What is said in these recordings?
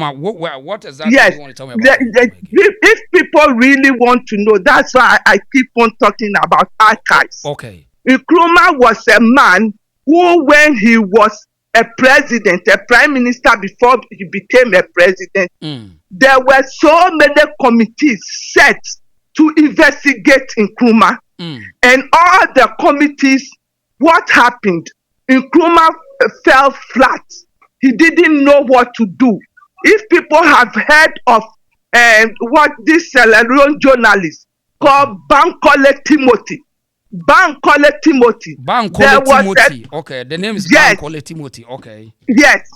What exactly do Yes, you want to tell me about Nkrumah again? if people really want to know, that's why I keep on talking about archives. Okay. Nkrumah was a man who, when he was a president, a prime minister before he became a president, there were so many committees set to investigate Nkrumah. And all the committees, what happened? Nkrumah fell flat. He didn't know what to do. If people have heard of what this Sierra Leone journalist called Bankole Timothy, Bankole Timothy. Okay, the name is Bankole Timothy. Okay. Yes,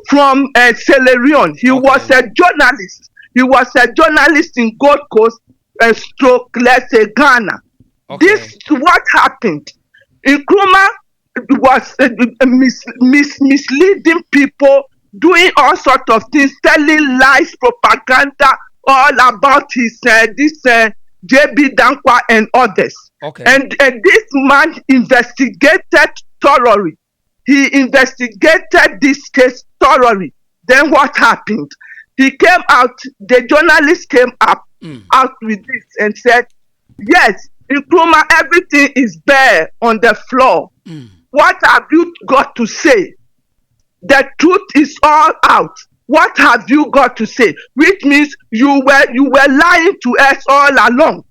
from Sierra Leone. He was a journalist. He was a journalist in Gold Coast, stroke, let's say Ghana. Okay. This is what happened. Nkrumah was misleading people, doing all sorts of things, telling lies, propaganda, all about his JB Danquah and others. Okay. And this man investigated thoroughly. He investigated this case thoroughly. Then what happened? He came out, the journalist came out with this and said, yes, Nkrumah, everything is bare on the floor. What have you got to say? The truth is all out. What have you got to say? Which means you were lying to us all along.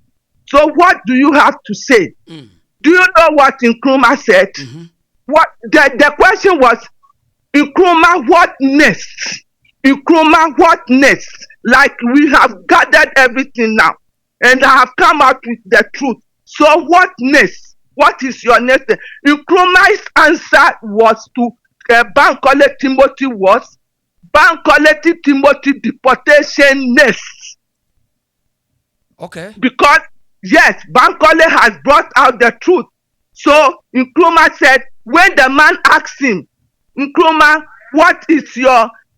So what do you have to say? Do you know what Nkrumah said? What the question was, Nkrumah, what next? Nkrumah, what next? Like, we have gathered everything now, and I have come out with the truth. So what next? What is your next? Nkrumah's answer was to Bankole Timothy was Bankole Timothy deportation next. Okay. Because yes, Bankole has brought out the truth. So Nkrumah said, when the man asked him, Nkrumah, what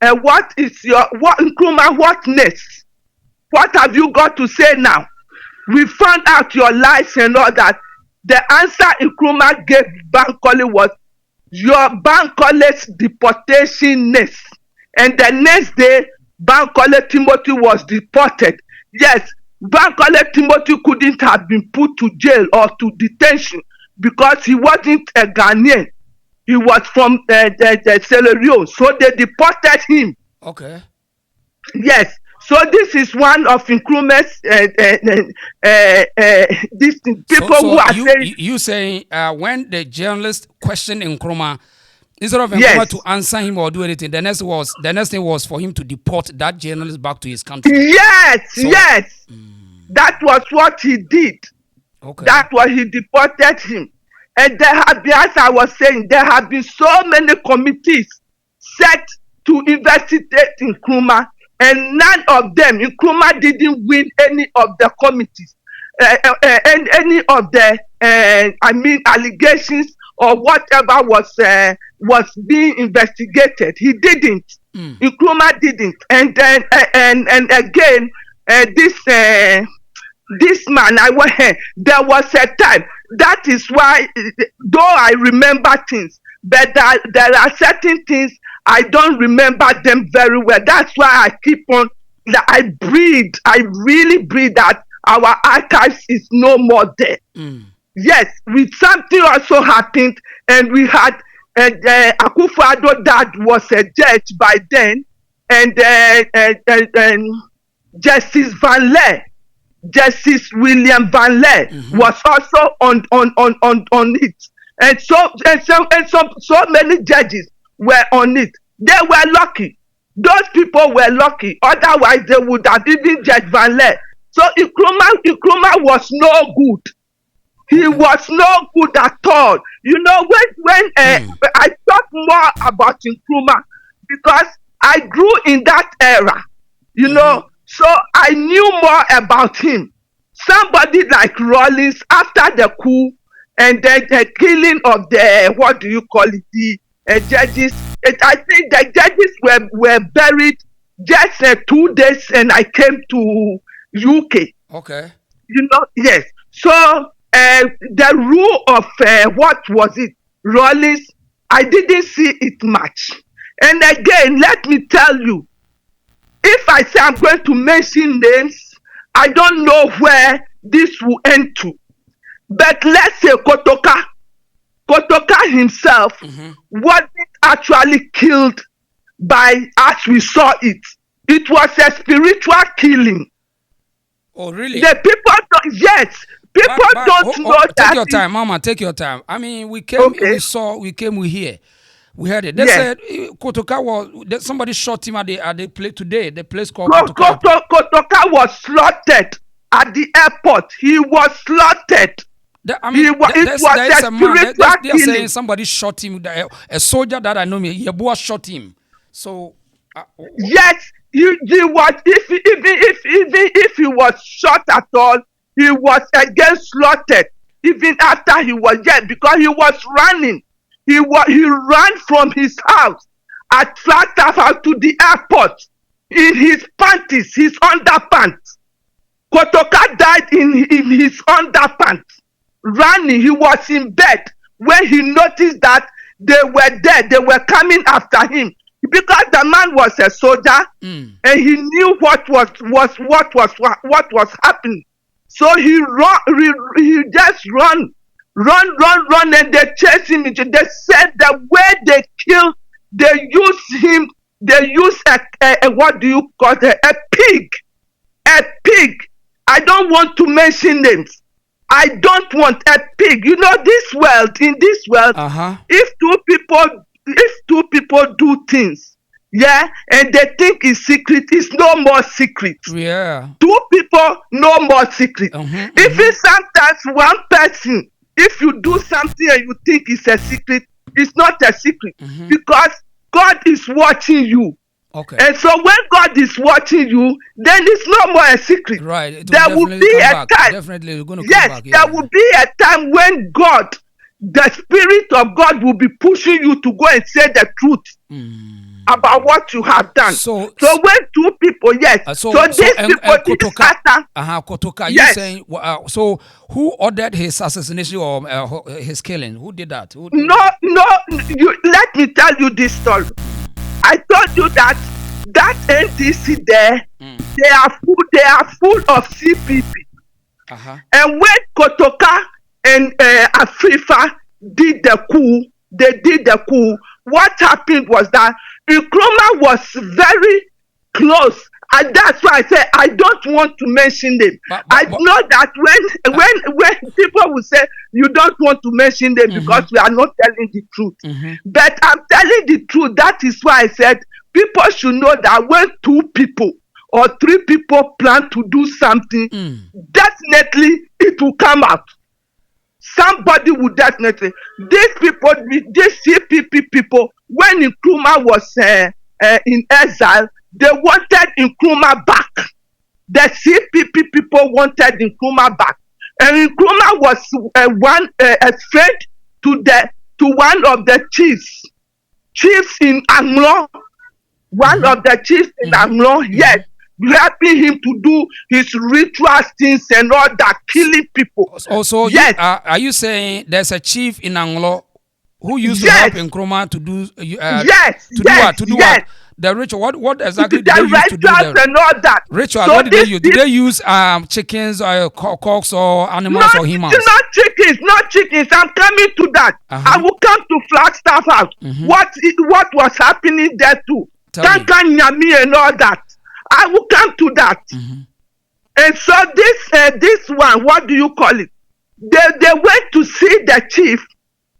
Nkrumah, what next? What have you got to say now? We found out your lies and all that. The answer Nkrumah gave Bankole was, your Bankole's deportation next. And the next day, Bankole Timothy was deported. Yes, Bankole Timothy couldn't have been put to jail or to detention because he wasn't a Ghanaian. He was from Sierra Leone, so they deported him. Okay. Yes. So this is one of Nkrumah's these people who are saying. You saying when the journalist questioned Nkrumah, instead of Nkrumah to answer him or do anything, the next thing was for him to deport that journalist back to his country. Yes. That was what he did. Okay. That was, he deported him. And there have been, as I was saying, there have been so many committees set to investigate Nkrumah, and none of them, Nkrumah didn't win any of the committees, and any of the, allegations or whatever was being investigated. He didn't. Nkrumah didn't. And then, and again, this man, there was a time. That is why, though I remember things, but there are certain things I don't remember them very well. That's why I keep on. I really breathe that our archives is no more there. Yes, something also happened, and we had Akufo-Addo dad was a judge by then, and Justice William Van Leer was also on it, and so many judges were on it. They were lucky. Those people were lucky. Otherwise, they would have even judged Van Leer. So Nkrumah was no good. He was no good at all. You know, when I talk more about Nkrumah, because I grew in that era, you know. So I knew more about him. Somebody like Rawlings, after the coup and the killing of the, what do you call it, the judges, I think the judges were buried just 2 days, and I came to UK. Okay. You know, yes. So the rule of, what was it, Rawlings, I didn't see it much. And again, let me tell you, if I say I'm going to mention names, I don't know where this will end to. But let's say Kotoka himself wasn't actually killed by, as we saw it. It was a spiritual killing. Oh, really? The people don't, yes. People don't know that. Take your time, Mama. Take your time. I mean, we came, we hear. We heard it. They said Kotoka was, somebody shot him at the place today. The place called Kotoka. Kotoka was slaughtered at the airport. He was slaughtered. It was a spiritual killing. Saying somebody shot him. A soldier that I know, Yeboah shot him. So yes, he was. If he was shot at all, he was again slaughtered. Even after he was dead, because he was running. He ran from his house at Flagstaff House to the airport in his panties, his underpants. Kotoka died in his underpants, running. He was in bed when he noticed that they were dead. They were coming after him because the man was a soldier and he knew what was happening. So he just run, and they chased him. They said that where they killed, they used him. They used a what do you call it? A pig. I don't want to mention names. I don't want a pig. You know, in this world, if two people do things, and they think it's secret, it's no more secret. Yeah. Two people, no more secret. Even sometimes one person, if you do something and you think it's a secret, it's not a secret because God is watching you. Okay. And so when God is watching you, then it's no more a secret. Right. There will be a time. Definitely, we're going to come back. There will be a time when God, the Spirit of God, will be pushing you to go and say the truth about what you have done. So when two people, so these people, Kotoka, you saying, so who ordered his assassination or his killing? Who did that? No, let me tell you this story. I told you that NDC there, they are full of CPP. And when Kotoka and Afrifa did the coup, what happened was that Nkrumah was very close. And that's why I say I don't want to mention them. I know that when people will say you don't want to mention them because we are not telling the truth. But I'm telling the truth. That is why I said people should know that when two people or three people plan to do something, definitely it will come out. Somebody would definitely. These CPP people, when Nkrumah was in exile, they wanted Nkrumah back. The CPP people wanted Nkrumah back, and Nkrumah was a friend to one of the chiefs in Anglon. One of the chiefs in Anglon, helping him to do his ritual things and all that, killing people. Also, are you saying there's a chief in Anglon who used to help Nkrumah to do what? The ritual, what exactly did they use to do the and all that? Ritual, what did they use? Did they use chickens or cocks or animals or humans? Not chickens. I'm coming to that. I will come to Flagstaff House. What was happening there too? Nyami and all that. I will come to that. And so this one, what do you call it? They went to see the chief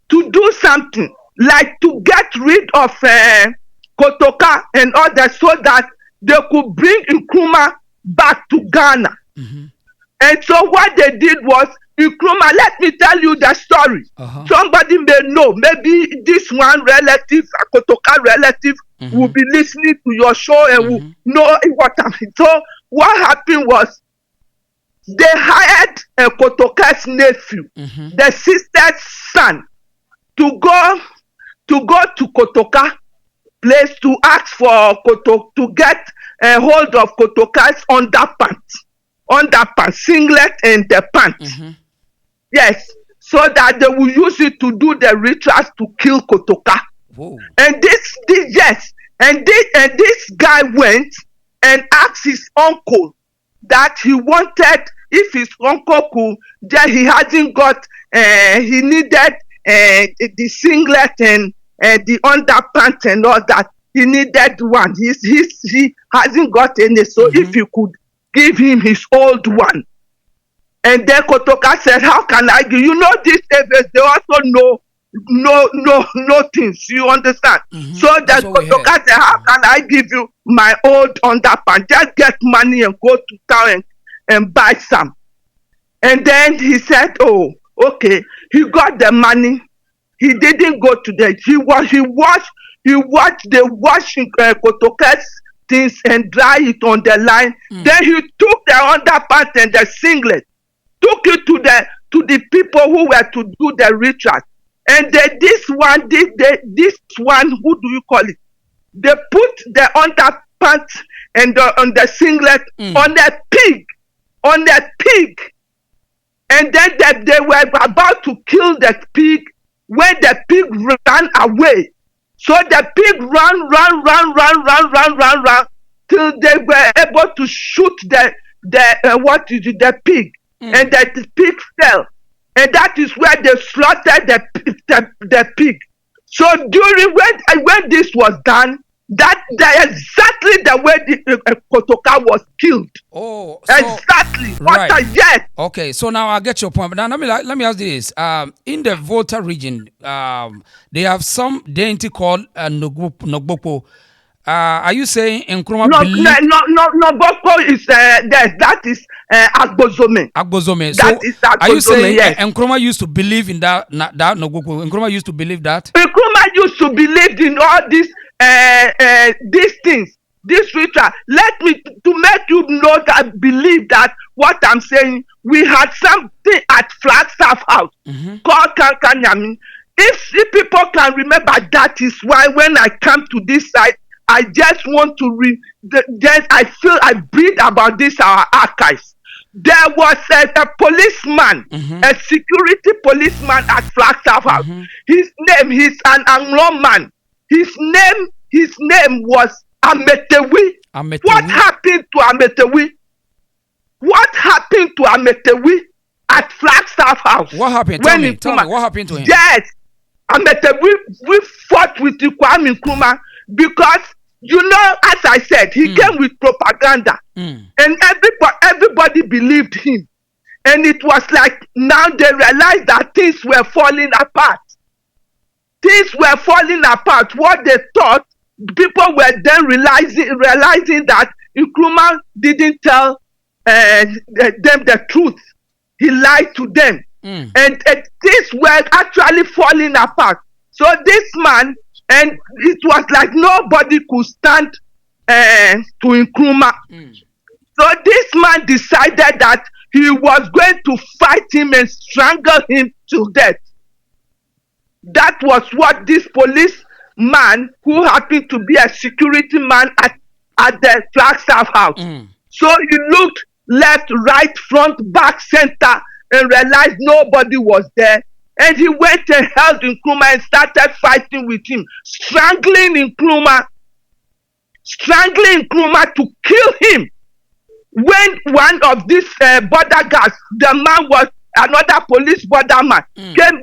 to do something, like to get rid of Kotoka and others so that they could bring Nkrumah back to Ghana. And so what they did was, Nkrumah, let me tell you the story. Somebody may know, maybe this one relative, a Kotoka relative, will be listening to your show and will know what happened. So what happened was, they hired a Kotoka's nephew, the sister's son, to go to Kotoka place to ask for Kotoka, to get a hold of Kotoka's underpants, singlet and the pants. Yes, so that they will use it to do the rituals to kill Kotoka. And this guy went and asked his uncle that he wanted, if his uncle could, that he hasn't got, he needed the singlet and the underpants and all that. He needed one. He hasn't got any, so if you could give him his old one. And then Kotoka said, how can I give? You know, these areas, they also know things. You understand? So that Kotoka said, how can I give you my old underpants? Just get money and go to town and buy some. And then he said, oh, okay. He got the money. He didn't go to the, he washed the washing Kotoka's things and dry it on the line. Then he took the underpants and the singlet, took it to the people who were to do the ritual. And this one, who do you call it? They put the underpants and on the singlet on a pig. And then they were about to kill the pig when the pig ran away. So the pig ran till they were able to shoot the pig. And the pig fell. And that is where they slaughtered the pig. So during when this was done, that exactly the way the Kotoka was killed. Oh, so, exactly. Right. Yes. Okay, so now I get your point. But now let me ask this: in the Volta region, they have some deity called Nogbopo. Are you saying Nkrumah Nogbopo is that is Agbozome. Agbozome. That is Agbozome. Are you saying yes. Nkrumah used to believe in that Nogbopo? Nkrumah used to believe that. Nkrumah used to believe in all these things, this ritual. Let me to make you know that believe that what I'm saying. We had something at Flagstaff House called Kankanyami. If people can remember, that is why when I come to this side, I just want to read. I feel I read about this our archives. There was a policeman, a security policeman at Flagstaff House. His name, he's an Anglo man. His name was Ametewi. What happened to Ametewi? What happened to Ametewi at Flagstaff House? What happened? Tell me what happened to him? Yes, Ametewi, we fought with Kwame Nkrumah because, you know, as I said, he came with propaganda, and everybody believed him. And it was like now they realized that things were falling apart. Things were falling apart. What they thought, people were then realizing that Nkrumah didn't tell them the truth. He lied to them. And things were actually falling apart. So this man, and it was like nobody could stand to Nkrumah. So this man decided that he was going to fight him and strangle him to death. That was what this policeman, who happened to be a security man at the Flagstaff House. So he looked left, right, front, back, center, and realized nobody was there. And he went and held Nkrumah and started fighting with him, strangling Nkrumah to kill him. When one of these border guards, the man was another police border man, came,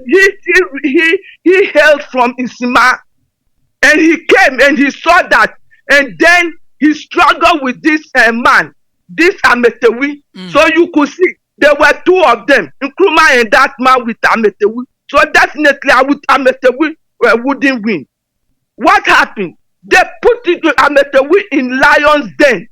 he hailed from Isima, and he came and he saw that, and then he struggled with this man, this Ametewi. So you could see there were two of them, Nkrumah and that man with Ametewi. So definitely Ametewi wouldn't win. What happened? They put Ametewi in lion's den.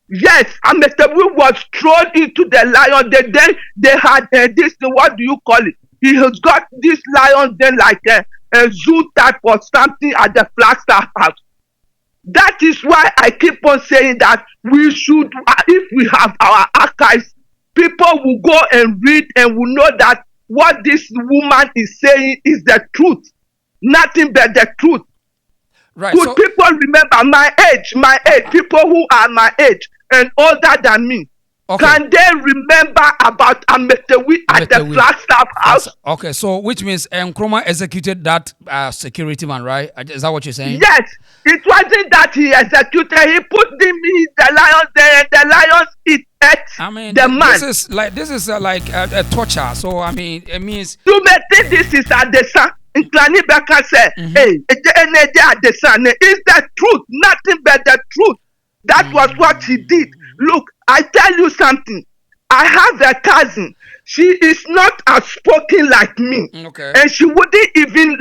Yes, Ametewi was thrown into the lion den. Then they had this, what do you call it? He has got this lion den like a zoo type or something at the Flagstaff House. That is why I keep on saying that we should, if we have our archives, people will go and read and will know that what this woman is saying is the truth. Nothing but the truth. Right. Could people remember my age, people who are my age and older than me? Okay. Can they remember about Ametewi at the Flagstaff House? Okay, so which means Nkrumah executed that security man, right? Is that what you're saying? Yes, it wasn't that he executed. He put them in the lions there, and the lions ate the man. This is like a torture. So I mean, it means you may think this is Adesa. Nklani Beka said, "Hey, Adesa, it's the truth, nothing but the truth." That was what he did. Look, I tell you something. I have a cousin. She is not outspoken like me, okay. And she wouldn't even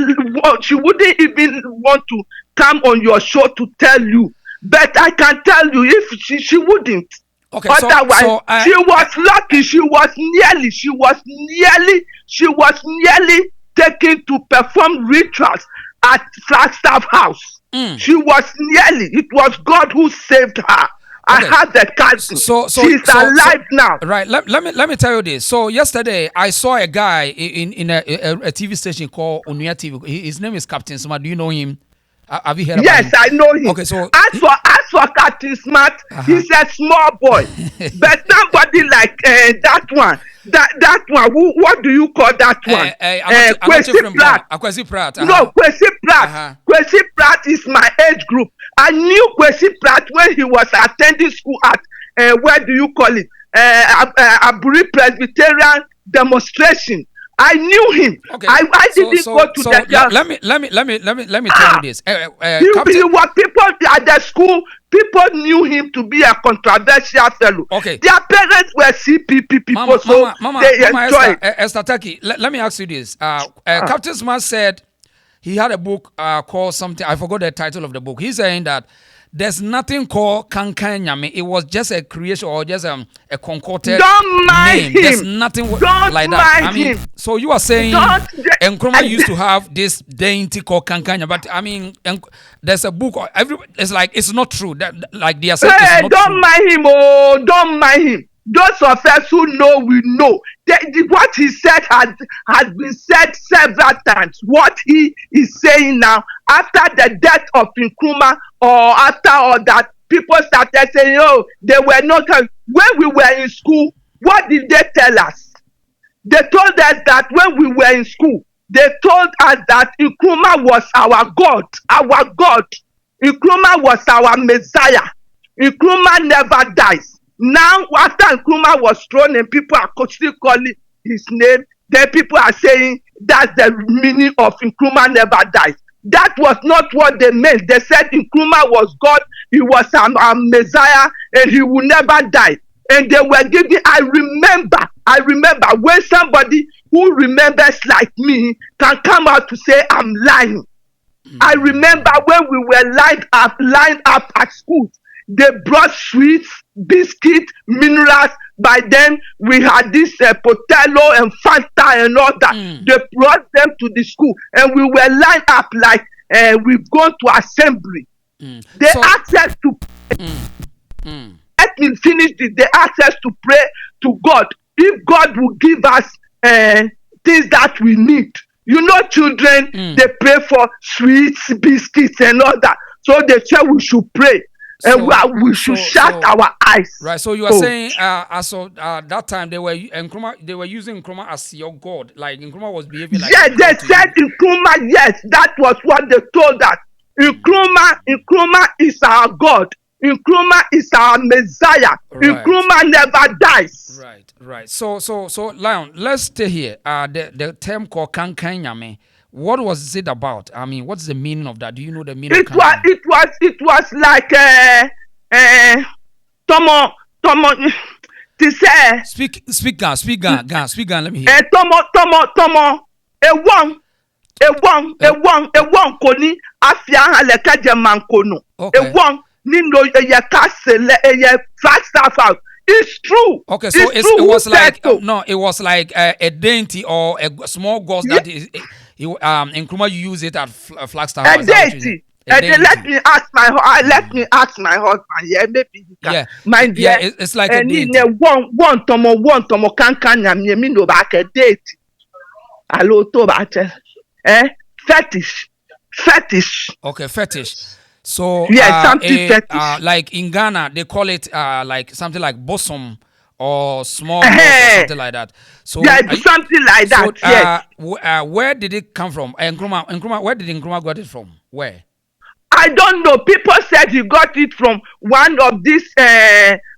want to come on your show to tell you. But I can tell you, if she wouldn't. Okay, otherwise, she was lucky. She was nearly taken to perform rituals at Flagstaff House. She was nearly. It was God who saved her. Okay. I have the cousin. She's alive now. Right. Let me tell you this. So yesterday I saw a guy in a TV station called Onuya TV. His name is Captain Smart. Do you know him? Have you heard about him? Yes, I know him. Okay, so as for Captain Smart, he's a small boy. But somebody like that one. That one, what do you call that one? Kwesi Pratt. No, Kwesi Pratt. Kwesi Pratt is my age group. I knew Kwesi Pratt when he was attending school at where do you call it? Aburi Presbyterian demonstration. I knew him. Okay. I didn't go to the class. Let me tell you this. He was people at the school. People knew him to be a controversial fellow. Okay. Their parents were CPP people, they enjoy. Esther Taki, let me ask you this. Captain Smart said he had a book called something. I forgot the title of the book. He's saying that there's nothing called Kankan Nyame. It was just a creation or just a concocted name. There's nothing like that. I mean, so you are saying Nkrumah used to have this deity called Kankan Nyame, but I mean, there's a book. It's like it's not true. That like they are saying it's not don't true. Mind him. Oh, don't mind him. Those of us who know, we know. What he said has been said several times. What he is saying now, after the death of Nkrumah, or after all that, people started saying, oh, they were not. When we were in school, what did they tell us? They told us that when we were in school, they told us that Nkrumah was our God. Our God. Nkrumah was our Messiah. Nkrumah never dies. Now, after Nkrumah was thrown and people are still calling his name, then people are saying that's the meaning of Nkrumah never dies. That was not what they meant. They said Nkrumah was God, he was a Messiah, and he will never die. And they were giving, I remember when somebody who remembers like me can come out to say I'm lying. I remember when we were lined up at school. They brought sweets, biscuits, minerals. By then, we had this Potello and Fanta and all that. They brought them to the school, and we were lined up like we've gone to assembly. They asked us to let me finish this. They asked us to pray to God. If God will give us things that we need. You know, children, they pray for sweets, biscuits, and all that. So they said we should pray. And we should shut our eyes. Right. So you are saying, as of that time, they were using Nkrumah as your God. Like Nkrumah was behaving like. Yes, they said Nkrumah. Yes, that was what they told us. Nkrumah is our God. Nkrumah is our Messiah. Right. Nkrumah never dies. Right. So, Lion, let's stay here. The term called Kankan Nyame. What was it about? I mean, what's the meaning of that? Do you know the meaning? It was like Tomo. To say. Speak gun. Let me hear. Tomo. Ewang koni afia haleka jemankono. Ewang nindo ye Flagstaff House. It's true. Okay, so it was like a dainty or a small ghost that is. Nkrumah, you use it at Flagstaff House. Let me ask my husband. Yeah, maybe he can. Mind it's like a date. One tomo can me no back a date. Hello, to fetish. Okay, fetish. So something fetish. Like in Ghana, they call it like something like bosom or small boss or something like that. So yeah, something like that. Yes. Where did it come from? Nkrumah, where did Nkrumah got it from? Where? I don't know. People said he got it from one of these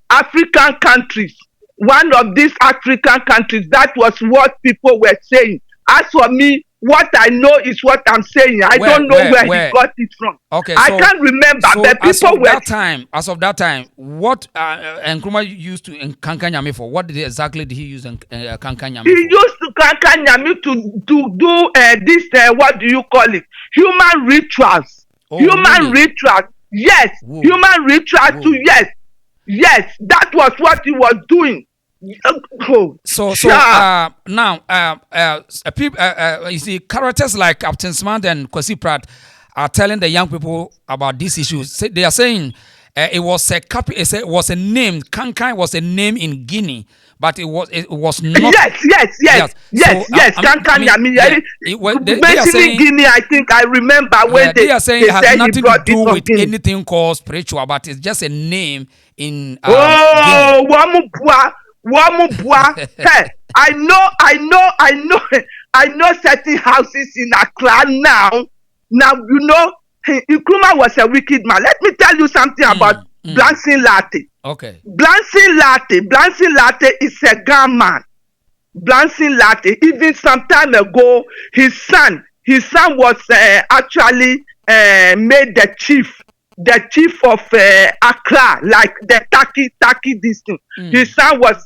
African countries. One of these African countries. That was what people were saying. As for me, what I know is what I'm saying. I don't know where he got it from. Okay, I can't remember. So but people were as of that time, what Nkrumah used to Kanka Nyame for? What exactly did he use Kanka Nyame? He used to Kanka Nyame to do this. What do you call it? Human rituals. Oh, human really? rituals. Yes. Whoa. Human rituals Whoa. too. Yes. Yes. That was what he was doing. So now you see, characters like Captain Smart and Kwesi Pratt are telling the young people about these issues. They are saying it was a name. Kankai was a name in Guinea, but it was not. Yes. Kanka Nyame. Mentioning Guinea, I think I remember when they are saying it has nothing to do with anything called spiritual, but it's just a name in. Hey, I know certain houses in Accra now. Now, you know, Nkrumah was a wicked man. Let me tell you something about Blansin Latte. Okay. Blansin Latte is a gun man. Blansin Latte, even some time ago, his son was actually made the chief of Accra, like the Taki this thing. His son was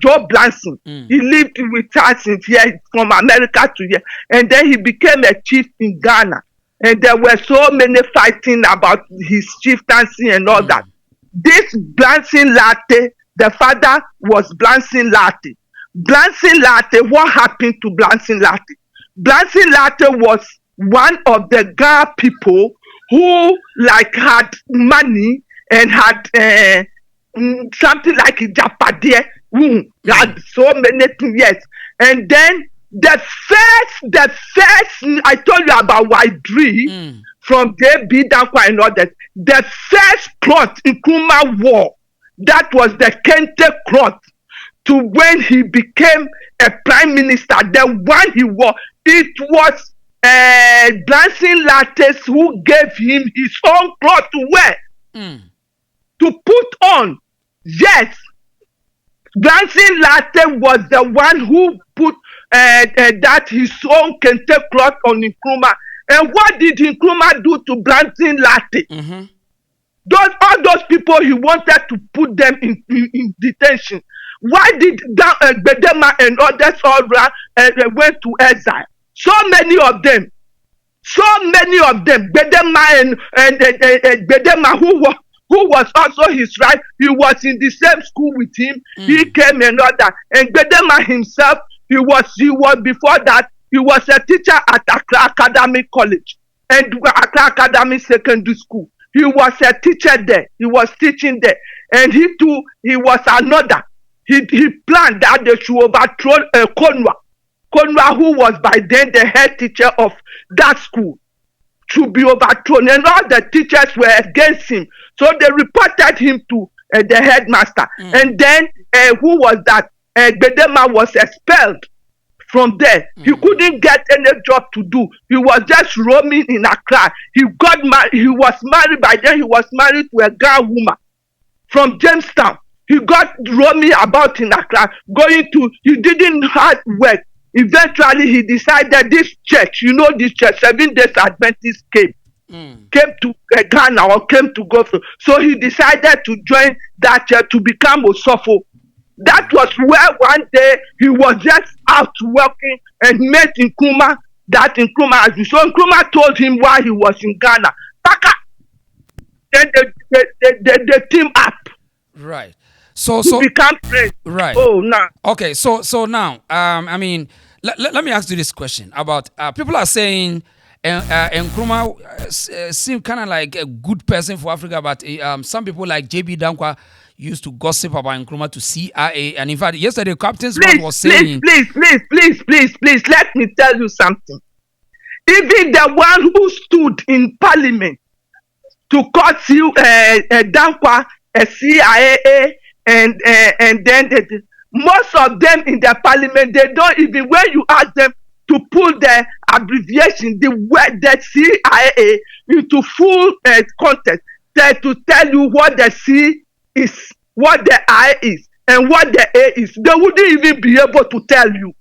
Joe Blanson. He lived with us in here from America to here, and then he became a chief in Ghana. And there were so many fighting about his chieftaincy and all that. This Blansin Latte, the father was Blansin Latte. Blansin Latte, what happened to Blansin Latte? Blansin Latte was one of the Ga people who like had money and had something like Japade, had so many things, yes. And then the first I told you about Waidri from JB Danquah and all that. The first plot in Nkrumah war, that was the Kente plot to when he became a prime minister. The one he was, it was Blansin Lattes who gave him his own cloth to wear, to put on. Yes, Blansin Latte was the one who put that his own kente cloth on Nkrumah. And what did Nkrumah do to Blansin Latte? All those people he wanted to put them in detention. Why did Bedema and others all went to exile? So many of them. Bedema and Bedema, who was also his right, he was in the same school with him. He came and all that. And Bedema himself, he was before that, he was a teacher at Accra Academy College and Accra Academy Secondary School. He was a teacher there. He was teaching there. And he too, he was another. He planned that they should overthrow Konwa, who was by then the head teacher of that school, to be overthrown. And all the teachers were against him. So they reported him to the headmaster. And then, who was that? Bedema was expelled from there. He couldn't get any job to do. He was just roaming in Accra. He got married. He was married by then. He was married to a girl woman from Jamestown. He got roaming about in Accra, he didn't have work. Eventually, he decided this church, this church, 7 Days Adventists came to Ghana or came to go through. So he decided to join that church to become Osofo. That was where one day he was just out working and met Nkrumah. So Nkrumah told him why he was in Ghana. Then they team up. Right. So become friends. Right. Oh, no. Okay. So now, I mean, let me ask you this question about people are saying Nkrumah seem kind of like a good person for Africa, but some people like JB Danquah used to gossip about Nkrumah to CIA, and in fact, yesterday Captain Smart was saying, please, let me tell you something. Even the one who stood in Parliament to cause you Danquah, CIA, and then most of them in the parliament, they don't even, when you ask them to put the abbreviation, the CIA into full context, to tell you what the C is, what the I is, and what the A is, they wouldn't even be able to tell you.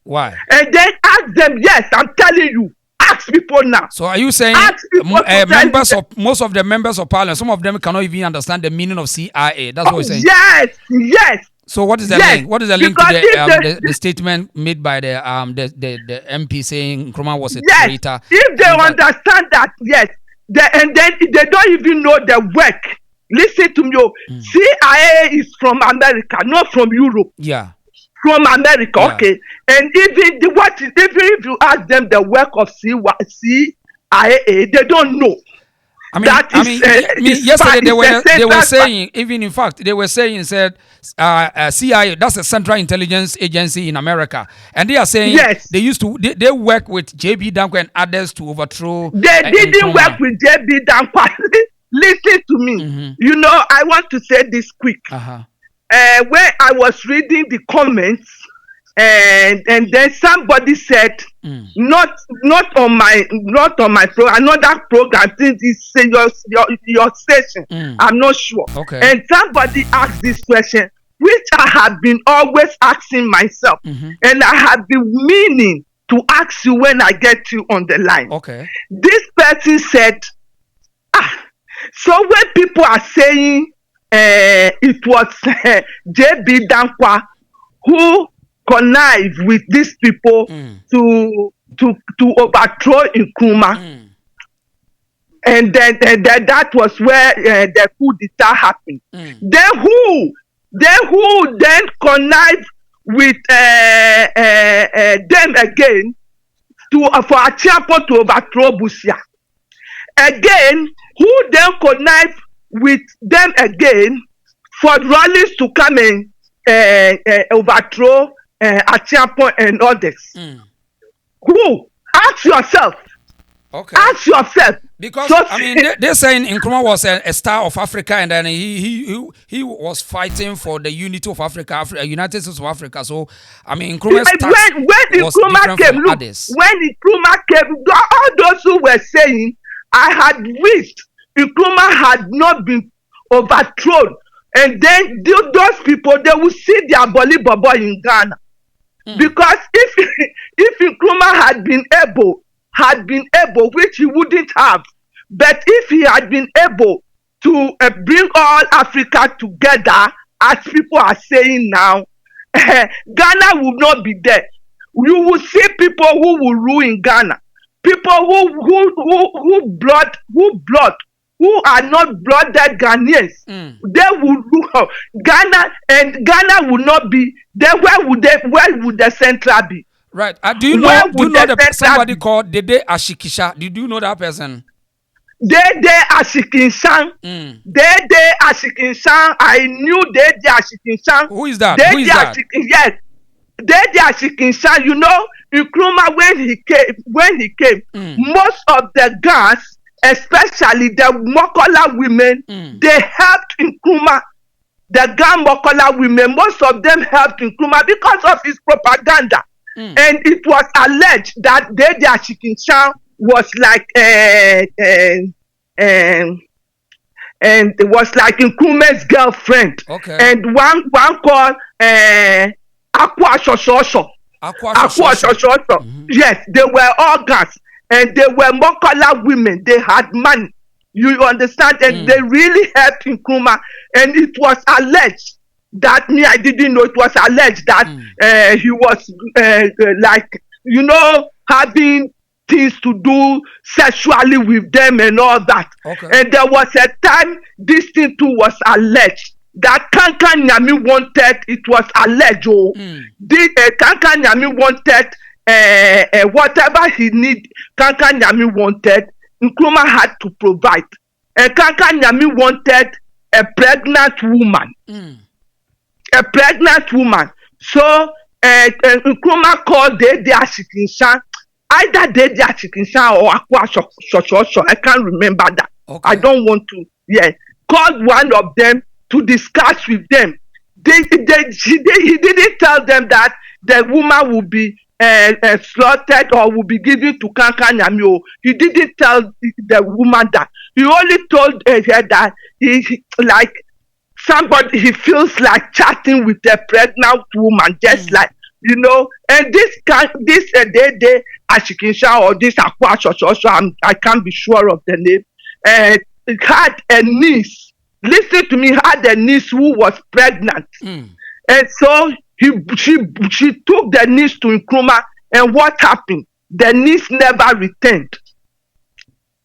Why? And then ask them. Yes, I'm telling you. Ask people now. So are you saying most of the members of parliament, some of them cannot even understand the meaning of CIA? That's what you're saying. Yes. So what is the link? What is the link to the statement made by the MP saying Nkrumah was a traitor? If they understand that, yes, and then they don't even know the work. Listen to me. CIA is from America, not from Europe. Yeah. From America, okay. And even if you ask them the work of CIA, they don't know. Yesterday they were saying, even in fact, they were saying, CIA, that's a Central Intelligence Agency in America, and they are saying they work with JB Danquah and others to overthrow. They didn't work with JB Danquah. Listen to me. Mm-hmm. You know, I want to say this quick. When I was reading the comments, and then somebody said, not on my program, another program, since it's your station. I'm not sure. Okay. And somebody asked this question, which I have been always asking myself, and I have been meaning to ask you when I get you on the line. Okay. This person said, so when people are saying it was JB Danquah who connived with these people to overthrow Nkrumah, and then that was where the coup d'etat happened. Then who then connived with them again for Achiampong to overthrow Busia? Again, who then connived with them again for Rawlings to come and overthrow Achiampong and others? Who? Ask yourself. Okay. Ask yourself. Because they're saying Nkrumah was a star of Africa, and then he was fighting for the unity of Africa, United States of Africa. So Nkrumah's when Nkrumah came, look, others. When Nkrumah came, all those who were saying, I had wished Nkrumah had not been overthrown, and then those people, they will see their Boli Bobo in Ghana. Because if Nkrumah had been able, which he wouldn't have, but if he had been able to bring all Africa together, as people are saying now, Ghana will not be there. You will see people who will ruin Ghana. People who are not blooded Ghanaians. They will rule Ghana, and Ghana will not be there. Where would the central be? Right. Do you know somebody called Dede Ashikisha? Did you know that person? Dede Ashikinshan. Dede Ashikinshan. I knew Dede Ashikinshan. Who is that? Yes. Dede Ashikinshan. You know, Nkrumah, when he came, most of the guns, especially the Mokola women, they helped Nkrumah. The Gan Mokola women, most of them helped Nkrumah because of his propaganda. And it was alleged that Dede Ashikinshan was like and it was like Nkrumah's girlfriend. Okay. And one called Akwa Shosho. Yes, they were all guns, and they were Mokola women. They had money. You understand? And they really helped Nkrumah. And it was alleged that I didn't know. It was alleged that he was having things to do sexually with them and all that. Okay. And there was a time this thing too was alleged that Kankan Nyami wanted. It was alleged. Kankan Nyami wanted whatever he need. Kankan Nyami wanted. Nkrumah had to provide. And Kankan Nyami wanted a pregnant woman. A pregnant woman. So Nkrumah called Dede Ashikinshan, either Dede Ashikinshan or Akwa Shosho. I can't remember that. Okay. I don't want to. Yeah, called one of them to discuss with them. He didn't tell them that the woman will be slaughtered or will be given to Kankanyami. He didn't tell the woman that. He only told her that he like somebody, he feels like chatting with a pregnant woman, just like, you know. And this day Ashikinsha or this Akwa, I can't be sure of the name, had a niece. Listen to me, had a niece who was pregnant. And so she took the niece to Nkrumah, and what happened? The niece never returned.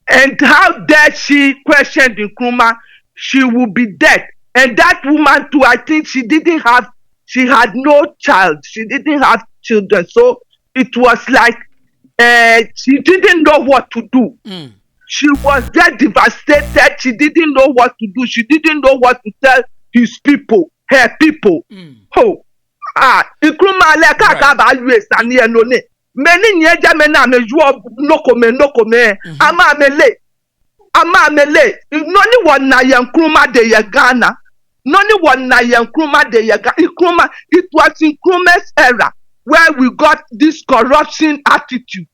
And how dare she question Nkrumah? She will be dead. And that woman too, I think she had no child. She didn't have children. So it was like she didn't know what to do. She was just devastated. She didn't know what to do. She didn't know what to tell his people, her people. Nkrumah le kaka ba US ani enone. Many nyeja mena mejuo nokome. Ama mele. Noni one na Nkrumah de Ghana. Noni one na Nkrumah de Ghana. Nkrumah, it was in Nkrumah's era where we got this corruption attitude.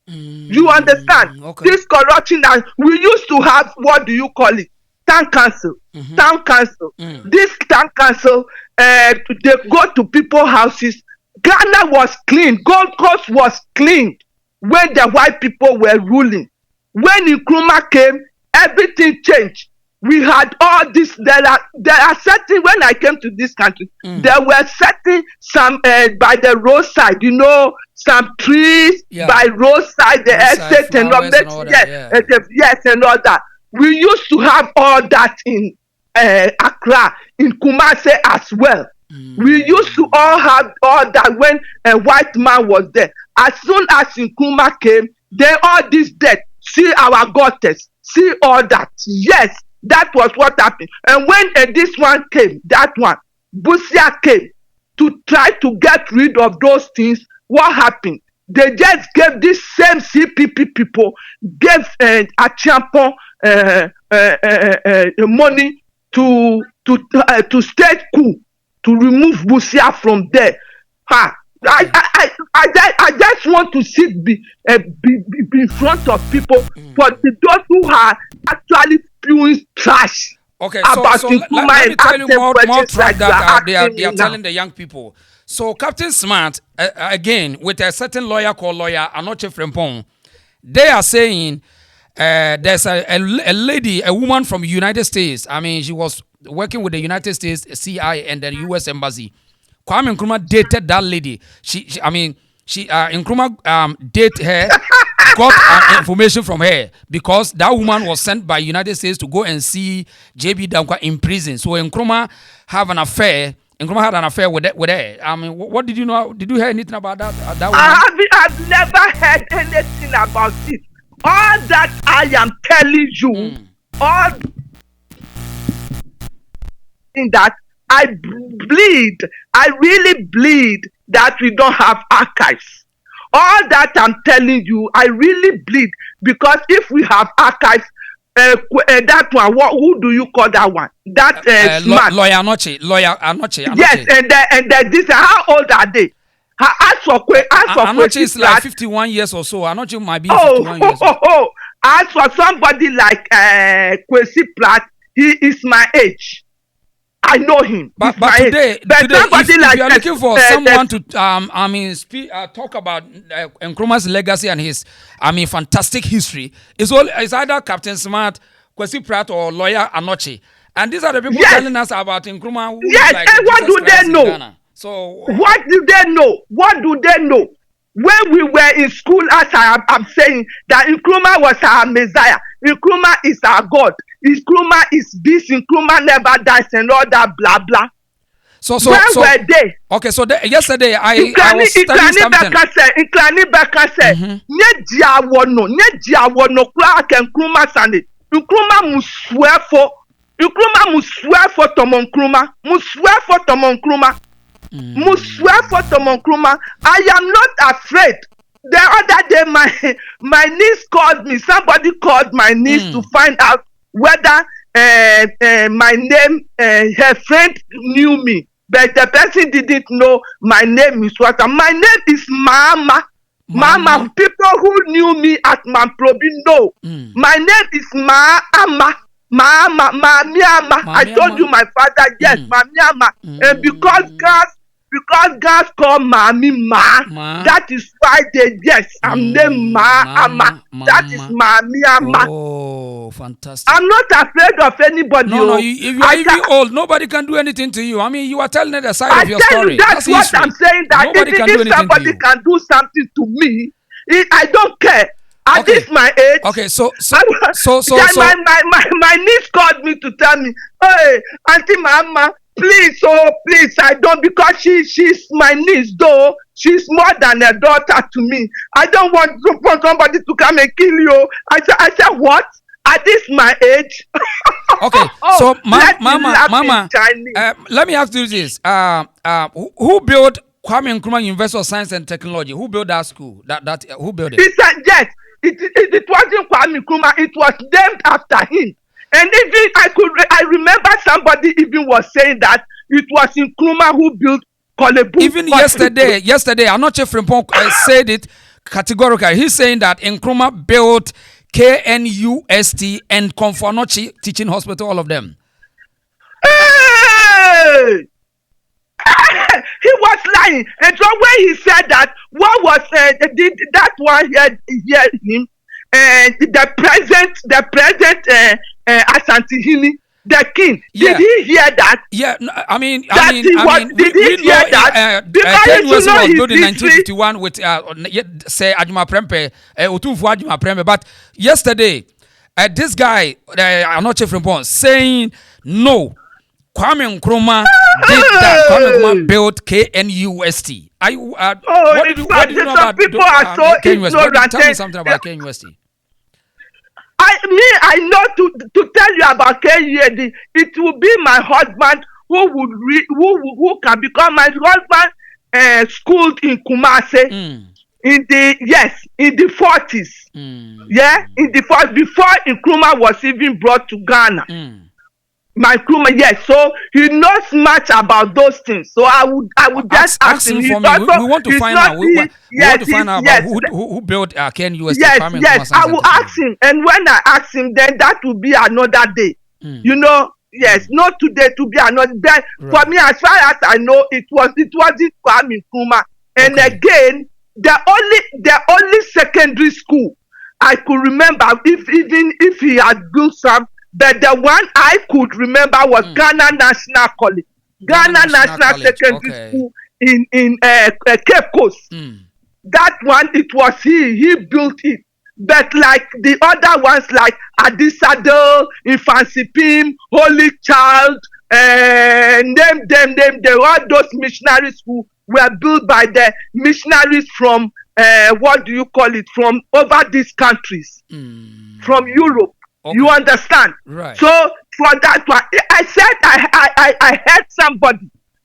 You understand? Okay. This corruption, and we used to have, what do you call it? Town council. Town council. This town council, they go to people's houses. Ghana was clean. Gold Coast was clean when the white people were ruling. When Nkrumah came, everything changed. We had all this. There are certain, when I came to this country, there were certain some by the roadside, you know, some trees by roadside, the estate and all that. Yes, and all that. We used to have all that in Accra, in Kumasi as well. We used to all have all that when a white man was there. As soon as Nkrumah came, then all this death. See our gutters. See all that. Yes. That was what happened. And when this one came, that one, Busia came to try to get rid of those things, what happened? They just gave this same CPP people, gave Achiampong money to state coup, to remove Busia from there. I just want to sit be in front of people, but those who are actually spewing trash. Okay, so let me tell you more trash that they are telling the young people. So Captain Smart, again, with a certain lawyer called Lawyer Anoche Frempong, they are saying there's a lady, a woman from the United States. I mean, she was working with the United States CI and the U.S. Embassy. Kwame Nkrumah dated that lady. Nkrumah dated her, got information from her because that woman was sent by United States to go and see JB Danquah in prison. So Nkrumah had an affair with her. I mean, what did you know? Did you hear anything about that woman? I've never heard anything about it. All that I am telling you, all in that I really bleed that we don't have archives. All that I'm telling you, I really bleed, because if we have archives, that one, who do you call that one? That smart. Lawyer Anoche. Yes, and this, how old are they? Anoche is like 51 years or so. Anoche might be 51 years. As for somebody like Kwesi Pratt, he is my age. I know him. But today, if you are looking for someone to talk about Nkrumah's legacy and his fantastic history, it's either Captain Smart, Kwesi Pratt, or Lawyer Anoche. And these are the people telling us about Nkrumah. Yes, like and what do they know? So what do they know? What do they know? When we were in school, as I'm saying, that Nkrumah was our Messiah. Nkrumah is our God. Nkrumah is this. Nkrumah never dies and all that blah blah. So were they? Okay, so yesterday I was studying something. Iklani Beka said, "Neji awono kura ke Nkrumah sande. Nkrumah muswe for Tomo Nkrumah. Muswe for Tomo Nkrumah. I am not afraid." The other day, my niece called me. Somebody called my niece to find out whether my name, her friend knew me, but the person didn't know my name is what. My name is Mama. Mama. People who knew me at Mamprobi know. My name is Mama. Mamiama. I told you my father, yes, Mamiama. And because God called Mami Ma, that is why I'm named Ma. That is Mamiama. Oh, fantastic. I'm not afraid of anybody. No, if you're even old, nobody can do anything to you. I mean, you are telling the side of your story. That's what history. I'm saying, that if somebody can do something to me, I don't care. At this my age. Okay, so my niece called me to tell me, hey, Auntie Mama, please, I don't, because she's my niece, though she's more than a daughter to me. I don't want somebody to come and kill you. I said, what? At this my age? Okay, so Mama, let me ask you this: who built Kwame Nkrumah University of Science and Technology? Who built that school? Who built it? He said yes. It wasn't Kwame Nkrumah. It was named after him. And even I remember somebody even was saying that it was Nkrumah who built Kolebu. Even yesterday, I'm not sure if Frimpong said it categorically. He's saying that Nkrumah built KNUST and Komfanochi Teaching Hospital, all of them. Hey! He was lying, and so when he said that, what was that one hear him, and the president Asantehene, the king, did he hear that? Yeah, I mean, did he hear that? Because was built in 1951 with say Adjuma Prempe, Otunfu Adjuma Prempe, but yesterday, this guy, I'm not sure from saying no. Kwame Nkrumah did that. Kwame Nkrumah built KNUST. What did you know about people are so ignorant? Tell me something about KNUST. I know to tell you about KNUST. It will be my husband who can become my husband. Schooled in Kumasi in the 40s. Yeah, in the 40s, before Nkrumah was even brought to Ghana. My Nkrumah, yes. So he knows much about those things. So I would just ask him. We want to find out. We want to find out about who built KNUST. Yes. I will ask him, and when I ask him, then that will be another day. You know, yes, not today to be another day. Right. For me, as far as I know, it wasn't Kwame Nkrumah. And again, the only secondary school I could remember, if he had built some. But the one I could remember was Ghana National College, Ghana National Secondary School in Cape Coast. That one, it was he built it. But like the other ones, like Adisado, Infancy Pim, Holy Child, name them, all those missionary schools were built by the missionaries from from over these countries, from Europe. Okay. You understand? Right. So for that one, I said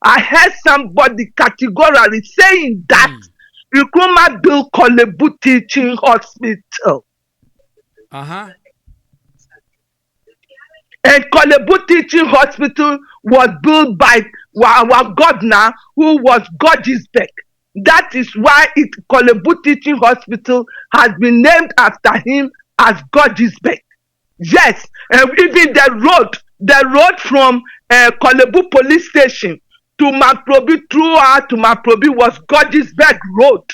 I heard somebody categorically saying that Nkrumah built Kolebu Teaching Hospital. And Kolebu Teaching Hospital was built by our governor, who was Godisbeck. That is why Kolebu Teaching Hospital has been named after him as Godisbeck. Yes, and even the road from Kolebu Police Station to Maprobi throughout to Maprobi was Godisbeck Road.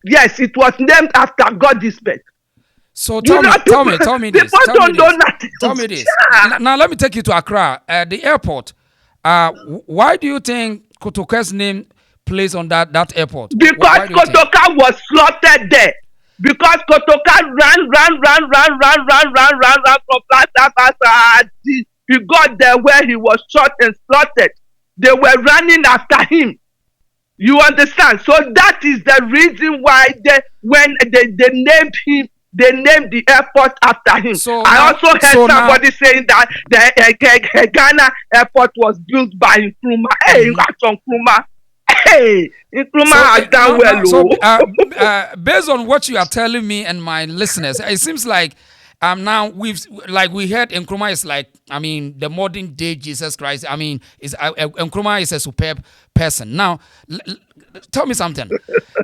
Yes, it was named after Godisbeck. So tell me this. Tell me this. Now let me take you to Accra, the airport. Why do you think Kotoka's name plays on that airport? Because Kotoka was slaughtered there. Because Kotoka ran from Flagstaff House. He got there where he was shot and slaughtered. They were running after him. You understand? So that is the reason why when they named him, they named the airport after him. So I also heard somebody saying that the Ghana airport was built by Nkrumah. Hey, Nkrumah. Hey, Nkrumah has done well. So, based on what you are telling me and my listeners, it seems like now we heard Nkrumah is like, I mean, the modern day Jesus Christ. I mean, Nkrumah is a superb person. Now, tell me something.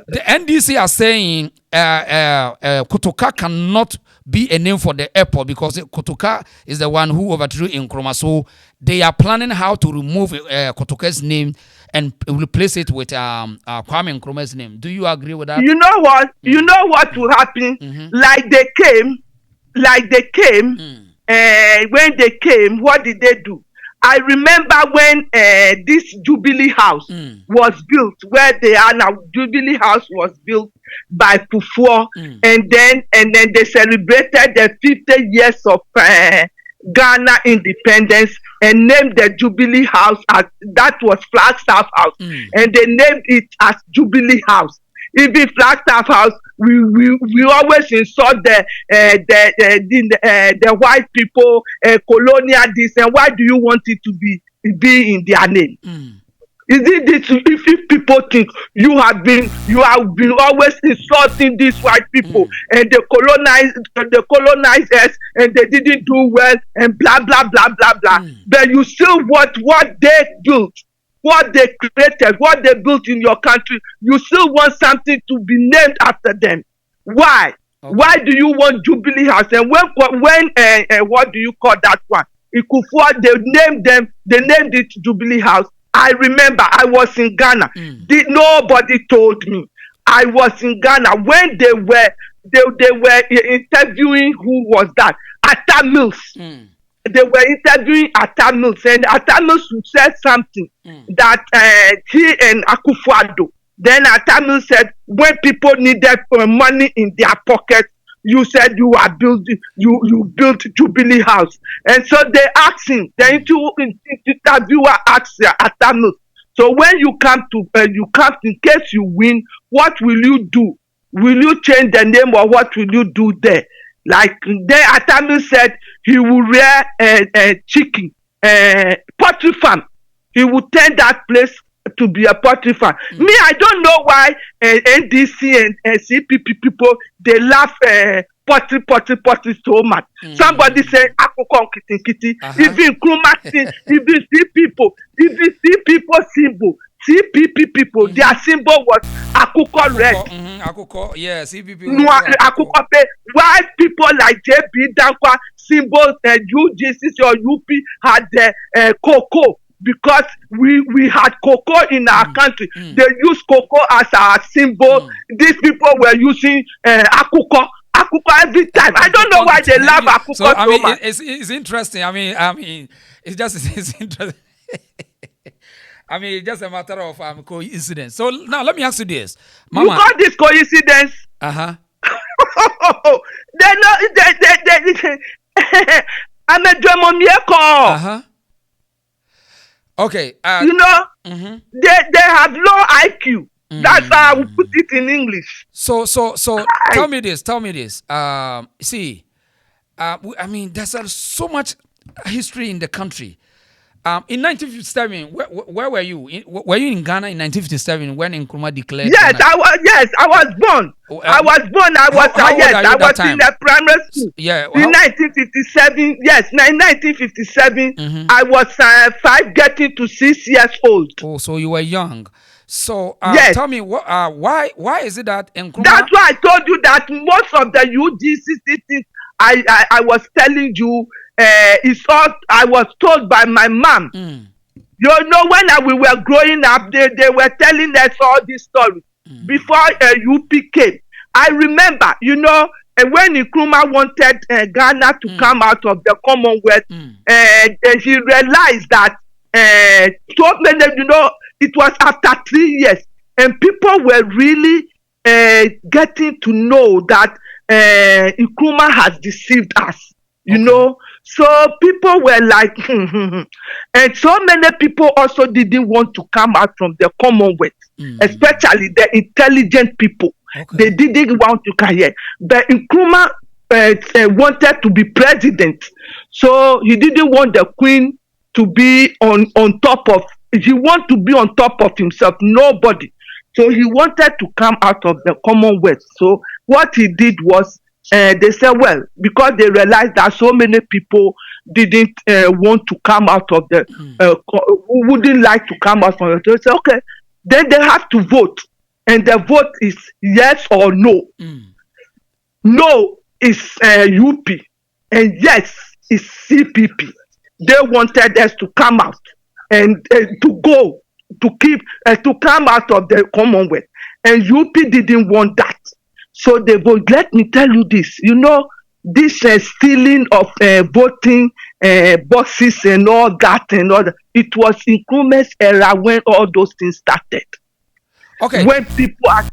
The NDC are saying Kotoka cannot be a name for the airport because Kotoka is the one who overthrew Nkrumah. So they are planning how to remove Kotoka's name and replace it with Kwame Nkrumah's name. Do you agree with that? You know what? You know what will happen? Like they came, when they came, what did they do? I remember when this Jubilee House was built, where they are now. Jubilee House was built by Kufuor, and then they celebrated the 50 years of Ghana independence and named the Jubilee House as, that was Flagstaff House, and they named it as Jubilee House. Even Flagstaff House, we always insult the white people, colonial this, and why do you want it to be in their name? Is it this? If people think you have been always insulting these white people and the colonizers, and they didn't do well and blah blah blah blah blah, but you still want what they built, what they created, what they built in your country, you still want something to be named after them. Why? Okay. Why do you want Jubilee House? And when what do you call that one? Ikufua, they named it Jubilee House. I remember I was in Ghana. Nobody told me. I was in Ghana when they were interviewing, who was that? Atta Mills. They were interviewing Atta Mills, and Atta Mills said something that he and Akufo-Addo. Then Atta Mills said, when people needed money in their pocket, you said you are building, you built Jubilee House. And so they asked him, the interviewer asked Atta Mills, so when you come, in case you win, what will you do? Will you change the name, or what will you do there? Like then Atta Mills said he will rear a chicken, poultry farm. He would turn that place to be a poultry farm. Me, I don't know why NDC and CPP people, they laugh poultry so much. Somebody said Akoko Kitty. Even Nkrumah, even see people symbol. CPP people, their symbol was Akoko red. Akoko, yeah, CPP. Akoko pay. Why people like JP Danquah symbol UGCC or UP had cocoa? Because we had cocoa in our country. They use cocoa as our symbol. These people were using Akoko every time. I don't know why they love Akoko so much. It's interesting. I mean, it's interesting. I mean, it's just a matter of coincidence. So now let me ask you this, Mama. You call this coincidence? They I'm a German call. Okay. You know, they have low IQ. That's how I would put it in English. So tell me this. See, I mean, there's so much history in the country. In 1957, where were you? Were you in Ghana in 1957 when Nkrumah declared? Yes, Ghana? I was born. I was in a primary school. Yeah. In 1957, yes, 1957, I was 5 getting to 6 years old. Oh, so you were young. So yes. Tell me, why is it that Nkrumah? That's why I told you that most of the UGCC things I was telling you. It's all I was told by my mom. You know, when we were growing up, they were telling us all these stories before UP came. I remember, you know, when Nkrumah wanted Ghana to come out of the Commonwealth, he realized that so many, you know, it was after 3 years, and people were really getting to know that Nkrumah has deceived us. You know. So people were like, and so many people also didn't want to come out from the Commonwealth, especially the intelligent people. Okay. They didn't want to come here. But Nkrumah wanted to be president, so he didn't want the Queen to be on top of. He wanted to be on top of himself. Nobody. So he wanted to come out of the Commonwealth. So what he did was they said, well, because they realized that so many people didn't want to come out of the, who wouldn't like to come out from it. They said, okay, then they have to vote. And the vote is yes or no. No is UP, and yes is CPP. They wanted us to come out and to go to keep to come out of the Commonwealth, and UP didn't want that. So they vote. Let me tell you this. You know, this stealing of voting boxes and all that and all that. It was in Nkrumah's era when all those things started. Okay. When people are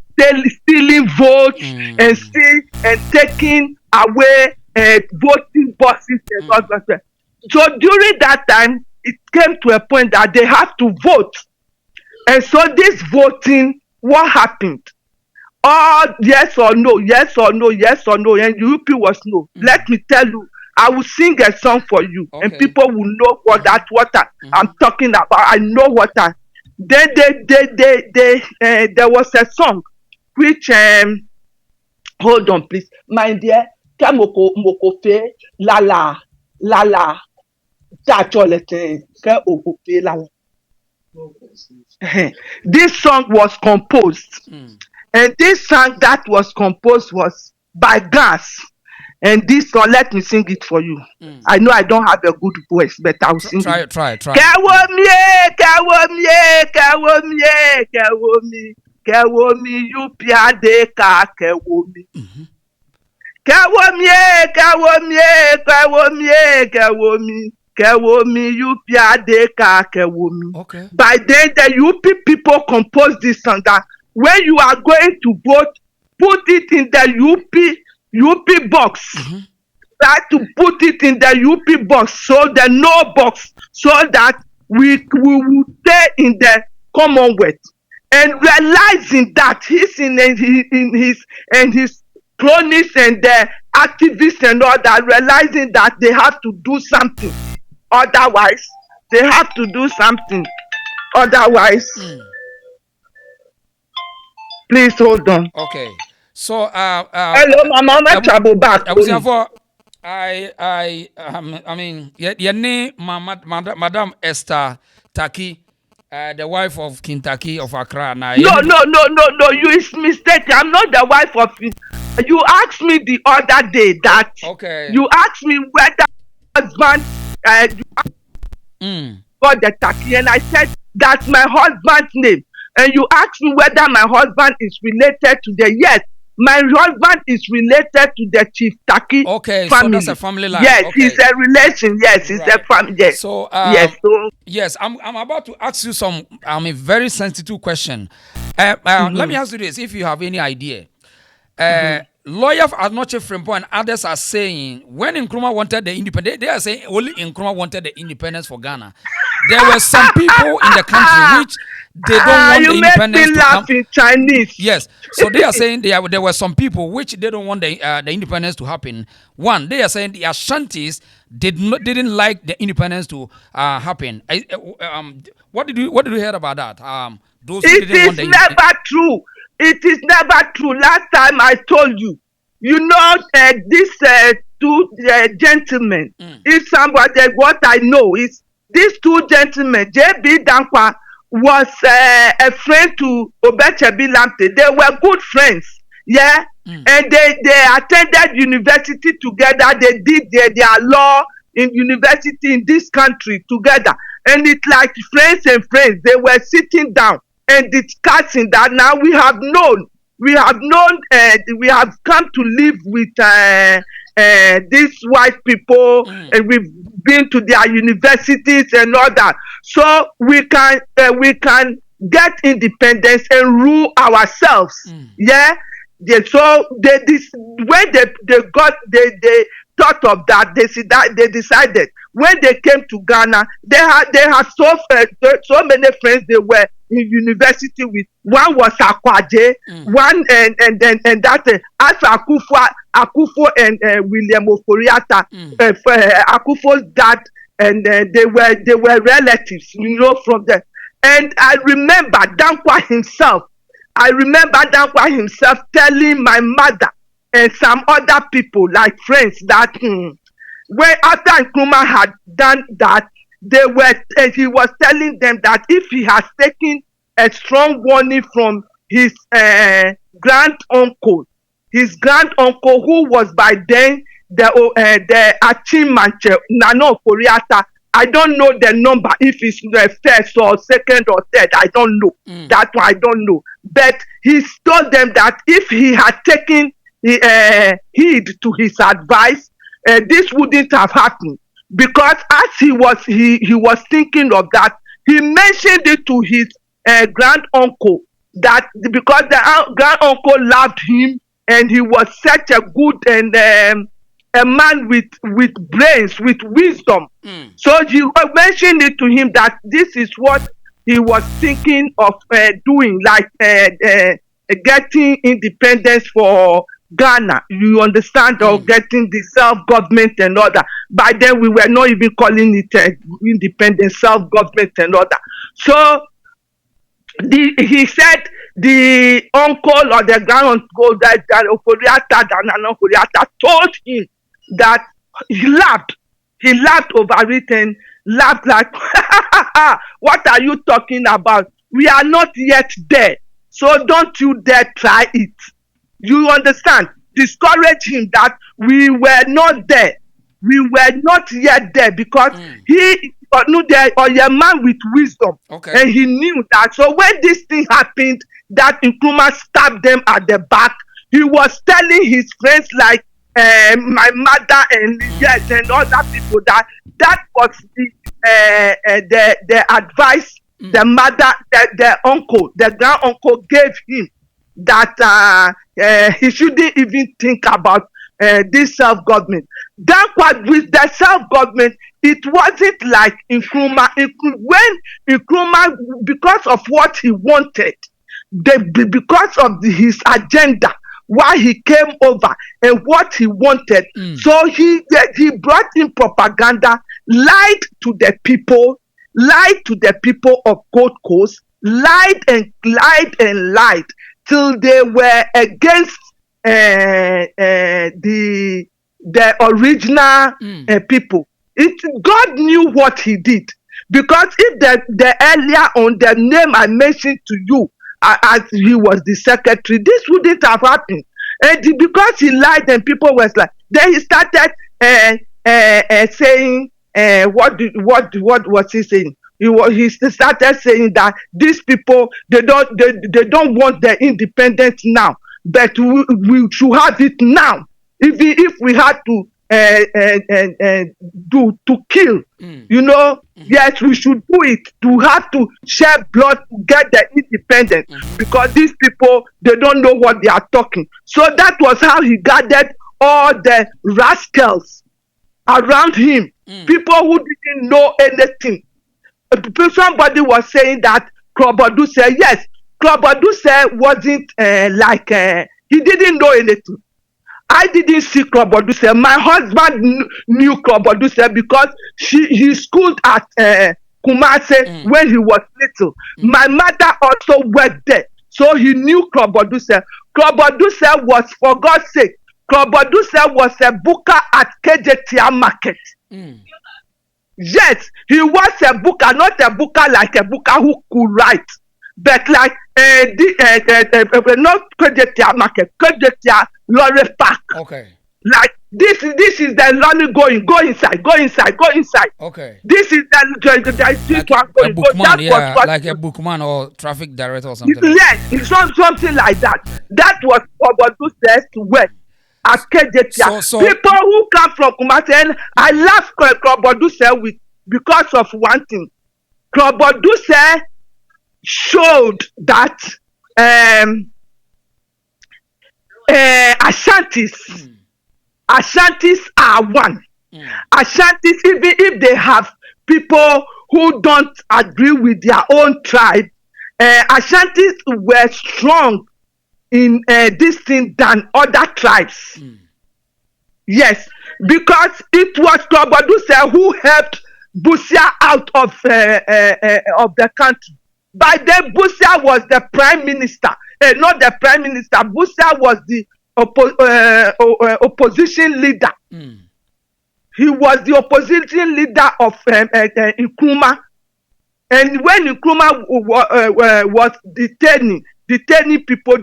stealing votes and taking away voting boxes and all that. So during that time, it came to a point that they have to vote. And so this voting, what happened? All yes or no, yes or no, yes or no, and UP was no. Let me tell you, I will sing a song for you, and people will know what I'm talking about. I know what I. Then there was a song which hold on please, my dear, kamoko mokofe lala lala tacholete ke okofe lala. This song was composed, and this song that was composed was by Gas. And this song, let me sing it for you. I know I don't have a good voice, but I'll sing it. Try. Kawomie, Kawomi, you piade ka Kawomi. Kawomi, you piade ka Kawomi. Okay. By then, the UP people composed this song that when you are going to vote, put it in the UP box. Try to put it in the UP box, so the no box, so that we will stay in the Commonwealth. And realizing that he's in his cronies and the activists and all that, realizing that they have to do something. Otherwise, they have to do something. Otherwise, please hold on. Okay. So hello, Mama trouble back. I mean, your name, Madam Esther Taki, the wife of King Taki of Accra. Now, no. You is mistaken. I'm not the wife of. You asked me the other day that. Okay. You asked me whether husband got the Taki, and I said that's my husband's name. And you asked me whether my husband is related to the yes. My husband is related to the Chief Taki family. So that's a family line. Yes, he's a relation. Yes, he's a family. Yes. So yes, I'm about to ask you some very sensitive question. Let me ask you this: if you have any idea, lawyers are not Frimpong and others are saying when Nkrumah wanted the independence, they are saying only Nkrumah wanted the independence for Ghana. There were some people in the country which they don't want the independence to laugh in Chinese. Yes, so they are saying there were some people which they don't want the independence to happen. One, they are saying the Ashantis didn't like the independence to happen. What did you hear about that? Those who didn't want the never true. It is never true. Last time I told you, you know, these two gentlemen. If somebody, what I know is these two gentlemen, J.B. Danquah was a friend to Obechebi Lamte. They were good friends, yeah, and they attended university together. They did their law in university in this country together, and it's like friends and friends. They were sitting down and discussing that. Now we have come to live with these white people, and we've been to their universities and all that, so we can get independence and rule ourselves. So when they thought of that, they decided when they came to Ghana, they had so many friends they were in university with. One was Akwaje, one and that Akufo and William Oforiatta, Akufo's dad, and they were relatives, you know, from there. And I remember Danquah himself telling my mother some other people like friends that when after Nkrumah had done that, he was telling them that if he has taken a strong warning from his grand uncle who was by then the Achimanche Nano Koriata. I don't know the number, if it's the first or second or third. I don't know. That one I don't know. But he told them that if he had taken heed to his advice, this wouldn't have happened. Because as he was thinking of that, he mentioned it to his grand uncle that because the grand uncle loved him and he was such a good and a man with brains, with wisdom. So he mentioned it to him that this is what he was thinking of doing, like getting independence for Ghana. You understand? Or getting the self-government and all that. By then, we were not even calling it independent self-government and all that. So he said the uncle or the grand uncle that Okoriata told him that he laughed over it and laughed like, what are you talking about? We are not yet there, so don't you dare try it. You understand? Discourage him that we were not there. We were not yet there because he knew there or a man with wisdom, and he knew that. So when this thing happened, that Nkrumah stabbed them at the back, he was telling his friends like my mother and yes and other people that was the advice the mother, the uncle, the grand uncle gave him, that he shouldn't even think about this self-government. Danquah with the self-government, it wasn't like Nkrumah. When Nkrumah, because of what he wanted, because of his agenda, why he came over and what he wanted, so he brought in propaganda, lied to the people of Gold Coast, lied till they were against the original people. God knew what he did, because if the earlier on the name I mentioned to you, as he was the secretary, this wouldn't have happened. And because he lied, and people was like, then he started saying, what was he saying? He started saying that these people, they don't want the independence now, but we should have it now. If we had to kill, yes, we should do it, to have to shed blood to get the independence, because these people, they don't know what they are talking. So that was how he gathered all the rascals around him, people who didn't know anything. Somebody was saying that Kroboduse said, yes, Kroboduse wasn't he didn't know anything. I didn't see Kroboduse. My husband knew Kroboduse because he schooled at Kumase when he was little. My mother also worked there, so he knew Kroboduse. Kroboduse was, for God's sake, Kroboduse was a booker at KJTR Market. Yes, he was a booker, not a booker like a booker who could write, but like not KJTR Market, KJTR Lorry Park. Okay. Like this is the running going. Go inside. Okay. This is the bookman, yeah, like a bookman or traffic director or something. Yes, it's something like that. That was Koboduse's work at KJTR. So people who come from Kumasi, and I love Kroboduse because of one thing. Kroboduse showed that Ashantis are one. Ashantis, even if they have people who don't agree with their own tribe, Ashantis were strong in this thing than other tribes. Yes, because it was Kroboduse who helped Busia out of the country. By then, Busia was the prime minister. Not the prime minister. Busia was the opposition leader. Mm. He was the opposition leader of Nkrumah. And when Nkrumah was detaining people,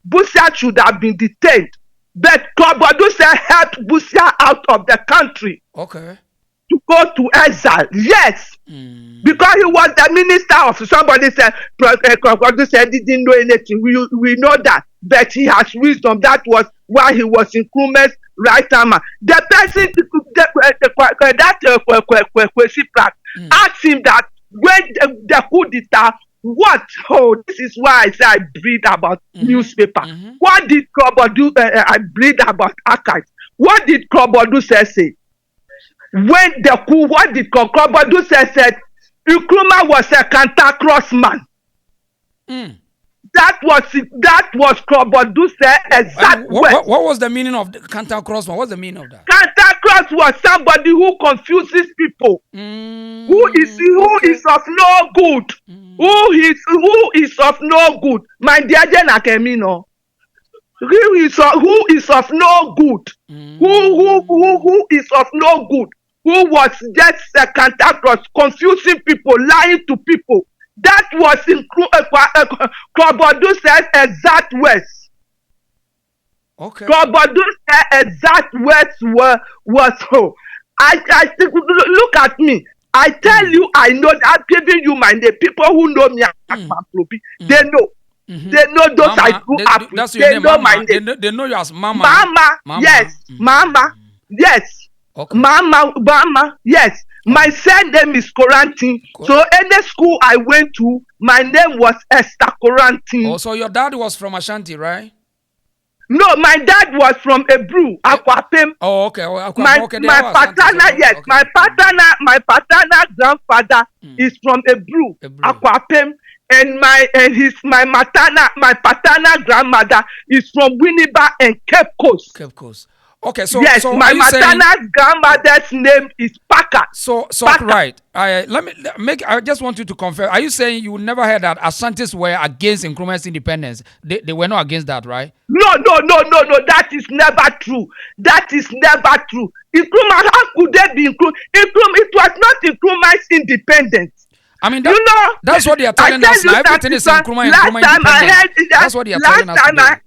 Busia should have been detained. But Koboduse helped Busia out of the country. Okay. To go to exile. Yes. Because he was the minister of, somebody said, Koboduse didn't know anything. We know that. But he has wisdom. That was why he was in Nkrumah's right hand. The person, that asked him that when the coup d'etat, what? Oh, this is why I say I read about newspaper. What did Kobodu? I read about archives. What did Kobodu say? When the coup, what did Kobodu said? Nkrumah was a Cantankerous man. That was Kobodu's exact word. What was the meaning of the Cantankerous man? What's the meaning of that? Cantankerous was somebody who confuses people, who is of no good, who is of no good. My dear Jenna Kemino, who is of no good, who is of no good, who was just a cantankerous, confusing people, lying to people. That was in Kobodu's exact words. Okay. Kobodu's exact words was so. I think, look at me. I tell you, I know. I'm giving you my name. People who know me, they know. They know those Mama, I grew up with. That's your They name, know Mama. my name. They know you as Mama. Mama. Yes. Mama. Yes. Okay. Mama. Yes. My surname is Corantin. So any school I went to, my name was Esther Corantin. Oh, so your dad was from Ashanti, right? No, my dad was from Ebru, Akwapem. Oh, okay. My paternal, yes, okay. My paternal grandfather is from Ebru, Akwapem, and my paternal grandmother is from Winneba and Cape Coast. Cape Coast. Okay, so yes, so my maternal grandmother's name is Packer. So Packer. Right. I just want you to confirm. Are you saying you never heard that Ashantis were against Nkrumah's independence? They were not against that, right? No. That is never true. Nkrumah, how could they be Nkrumah? It was not Nkrumah's independence. I mean, that's what they are telling us now. Everything is Nkrumah. That's what they are telling us today.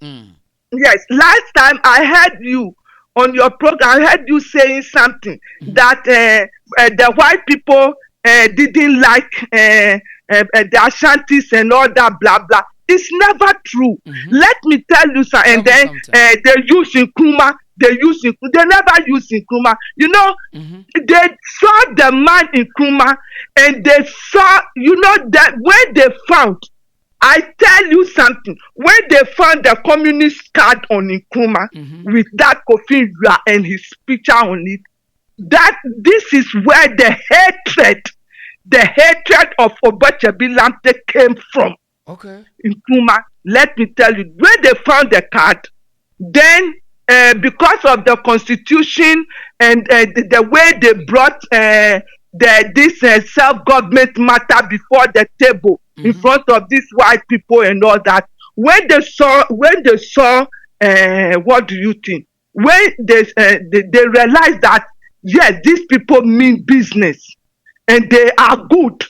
Yes, last time I heard you on your program, I heard you saying something that the white people didn't like the Ashantis and all that blah blah. It's never true. Let me tell you something. And then they use Nkrumah. They never use Nkrumah. You know, they saw the man in Nkrumah, and they saw, you know, that when they found. I tell you something. When they found the communist card on Nkrumah with that Kofi Nkrumah and his picture on it, this is where the hatred of Obachabi Lamte came from. Okay. Nkrumah, let me tell you, when they found the card, then because of the constitution and the way they brought this self-government matter before the table in front of these white people and all that, when they saw what do you think? When they realized that yes, these people mean business and they are good.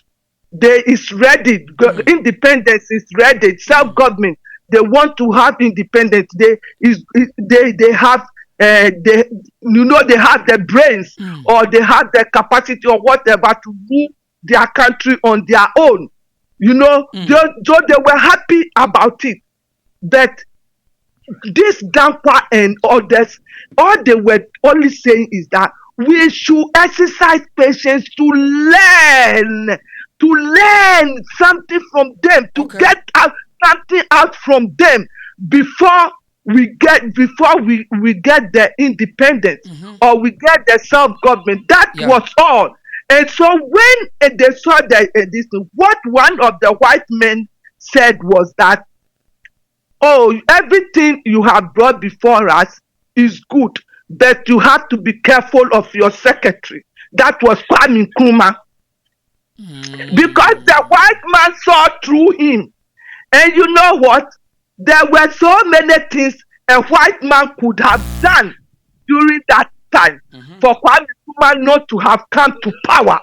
They is ready. Independence is ready. Self-government. They want to have independence. They have they have the brains or they have the capacity or whatever to rule their country on their own. You know, so they were happy about it. But this Danquah and others, all they were only saying is that we should exercise patience to learn something from them, to get something out from them before we get the independence or we get the self-government. That was all. And so when they saw this, what one of the white men said was that, oh, everything you have brought before us is good, but you have to be careful of your secretary. That was Kwame Nkrumah. Because the white man saw through him. And you know what? There were so many things a white man could have done during that time for Kwame Nkrumah not to have come to power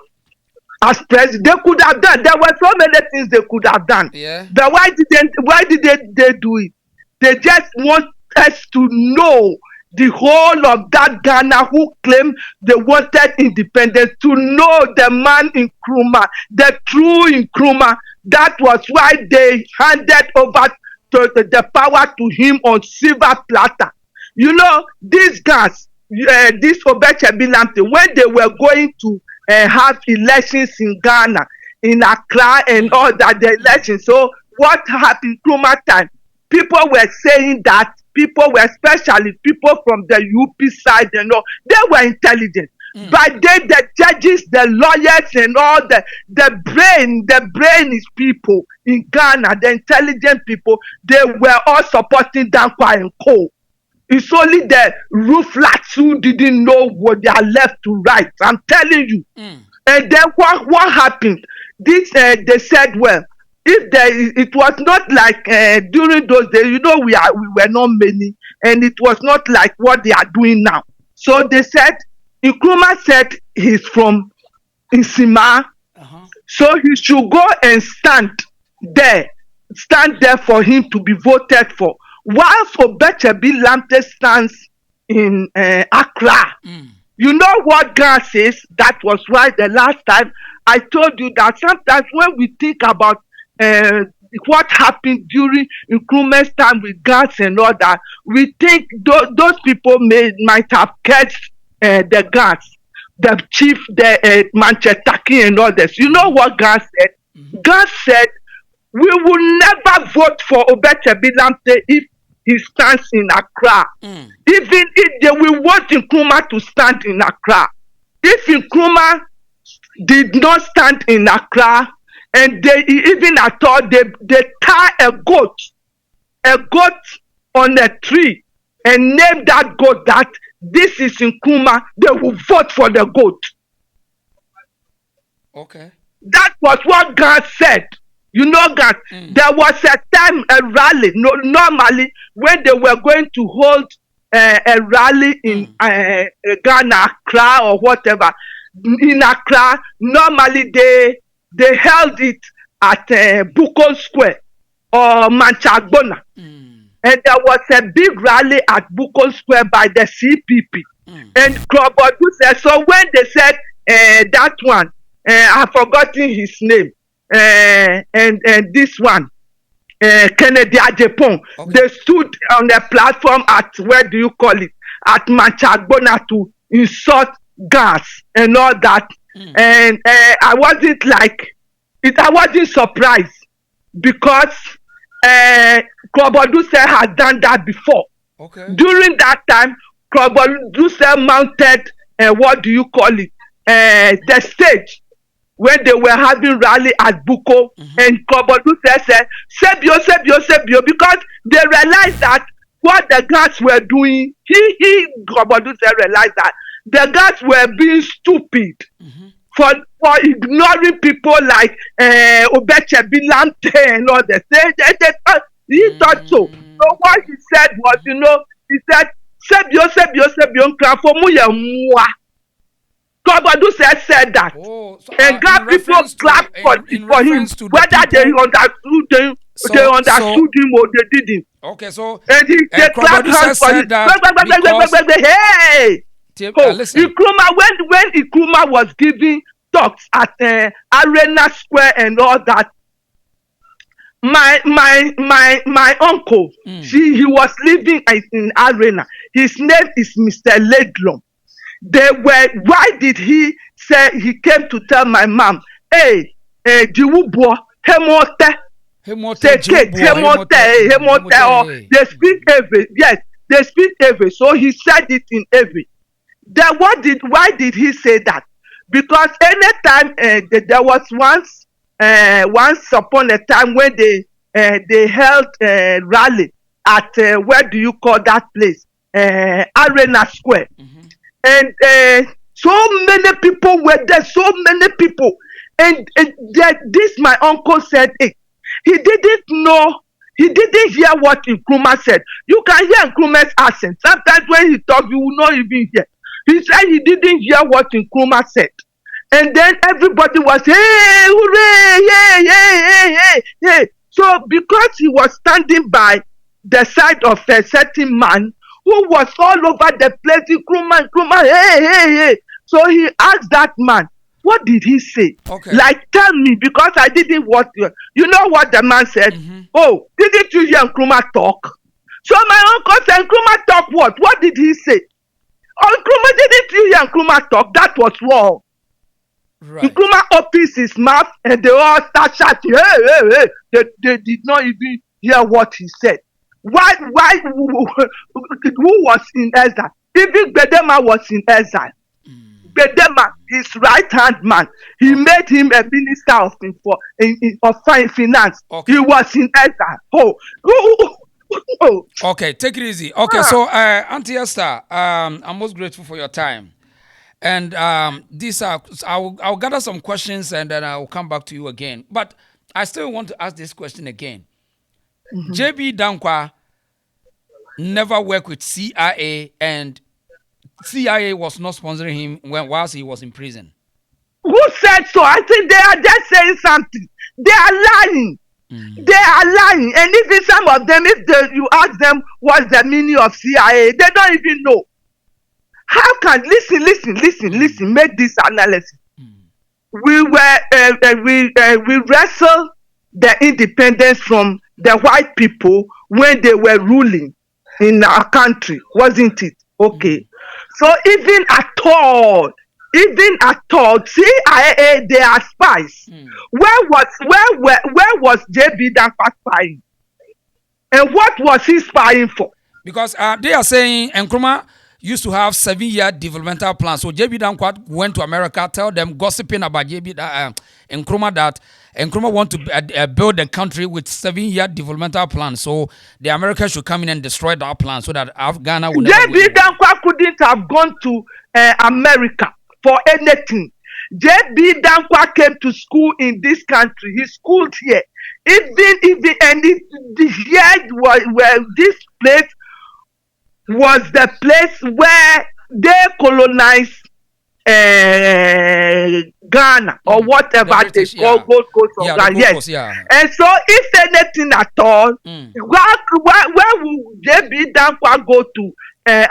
as president. They could have done. There were so many things they could have done. Yeah. But why did they do it? They just want us to know the whole of that Ghana who claimed they wanted independence, to know the man in Nkrumah, the true Nkrumah. That was why they handed over the power to him on silver platter. You know, these guys, this Obechebi Lamte, when they were going to have elections in Ghana, in Accra and all that, the elections. So what happened Nkrumah time? People were saying that people were, especially people from the UP side and all, they were intelligent. But they, the judges, the lawyers and all the brain is people in Ghana, the intelligent people, they were all supporting Danquah and CiA. It's only the ruthless who didn't know what they are left to right. I'm telling you. And then what happened? This they said, well, if it was not like during those days, you know, we were not many, and it was not like what they are doing now. So they said, Nkrumah said he's from Nsima, so he should go and stand there for him to be voted for. Whilst Obechebi Lamte stands in Accra. You know what God says? That was why the last time I told you that sometimes when we think about what happened during Nkrumah's time with guns and all that, we think those people might have catched the guns, the chief, the Manchetaki and others. You know what God said? God said, we will never vote for Obechebi Lamte if he stands in Accra. Even if they will want Nkrumah to stand in Accra. If Nkrumah did not stand in Accra, and they even at all, they tie a goat on a tree and name that goat that this is Nkrumah, they will vote for the goat. Okay. That was what God said. You know, God, there was a time, a rally, normally when they were going to hold a rally in Ghana, Accra or whatever, in Accra, normally they held it at Buko Square or Manchagbona. And there was a big rally at Buko Square by the CPP. And Krobodu said, so when they said that one, I've forgotten his name, and this one, Kennedy Ajepon, they stood on the platform at, where do you call it, at Manchagbona to insult gas and all that. And I wasn't I wasn't surprised because Krobodu had done that before. Okay. During that time, Krobodu mounted, what do you call it, the stage when they were having rally at Buko, and Krobodu said, Sebio, because they realized that what the guys were doing, Krobodu realized that the guys were being stupid for ignoring people like Obechebi Lamte and all that. He thought so. So what he said was, you know, he said, Sebio, Krobodu said that. So, and God people clapped for him, whether they understood him, him or they didn't. Okay, so and they clapped hands for him. Hey! Nkrumah, when Nkrumah was giving talks at Arena Square and all that, my uncle, he was living in Arena. His name is Mr. Ledlum. Why did he say, he came to tell my mom, hey, Jiwubo, Hemote, they speak Ewe. Yes, they speak Ewe. So he said it in Ewe. Then why did he say that? Because anytime there was once upon a time when they held a rally at where do you call that place? Arena Square. And so many people were there, so many people. And this my uncle said, hey, he didn't know He didn't hear what Nkrumah said. You can hear Nkrumah's accent. Sometimes when he talks, you will not even hear. He said he didn't hear what Nkrumah said. And then everybody was, hey, hooray, hey, hey, hey, hey, hey. So because he was standing by the side of a certain man who was all over the place, Nkrumah, hey, hey, hey. So he asked that man, what did he say? Okay. Like, tell me, because I didn't watch you. You know what the man said? Oh, didn't you hear Nkrumah talk? So my uncle said, Nkrumah talk what? What did he say? Oh, Nkrumah, didn't you hear Nkrumah talk? That was wrong. Right. Nkrumah opens his mouth and they all start shouting, hey, hey, hey. They did not even hear what he said. Why, who was in exile? Even Bedema was in exile. Bedema, his right-hand man, he made him a minister of finance. Okay. He was in exile. Oh. Okay, take it easy. Okay, so Auntie Esther, I'm most grateful for your time. And these are, I'll gather some questions and then I'll come back to you again. But I still want to ask this question again. JB Danquah never worked with CIA, and CIA was not sponsoring him whilst he was in prison. Who said so? I think they are just saying something. They are lying. They are lying. And even some of them, if you ask them what's the meaning of CIA, they don't even know. How can, listen, make this analysis. We wrestled the independence from the white people when they were ruling in our country, wasn't it? Okay. So even at all, CIA, they are spies. Where was JB Danquah spying? And what was he spying for? Because they are saying Nkrumah used to have 7-year developmental plan. So JB Danquah went to America, tell them gossiping about Nkrumah that Nkrumah want to build a country with 7-year developmental plan. So the Americans should come in and destroy that plan so that Ghana will never JB Danquah couldn't have gone to America for anything. JB Danquah came to school in this country. He schooled here. Even and here where this place was the place where they colonized Ghana or whatever British, they call Gold Coast of Ghana. Yes. And so, if anything at all, where would JB Danquah go to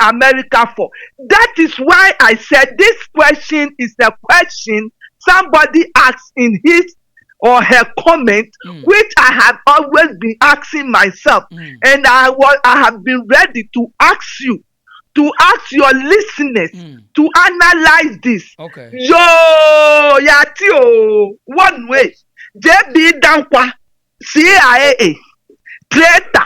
America for? That is why I said this question is a question somebody asks in his or her comment, which I have always been asking myself, and I have been ready to ask you, to ask your listeners to analyze this. Okay. Yo, yatio, one way, JB Danquah, CIA, traitor,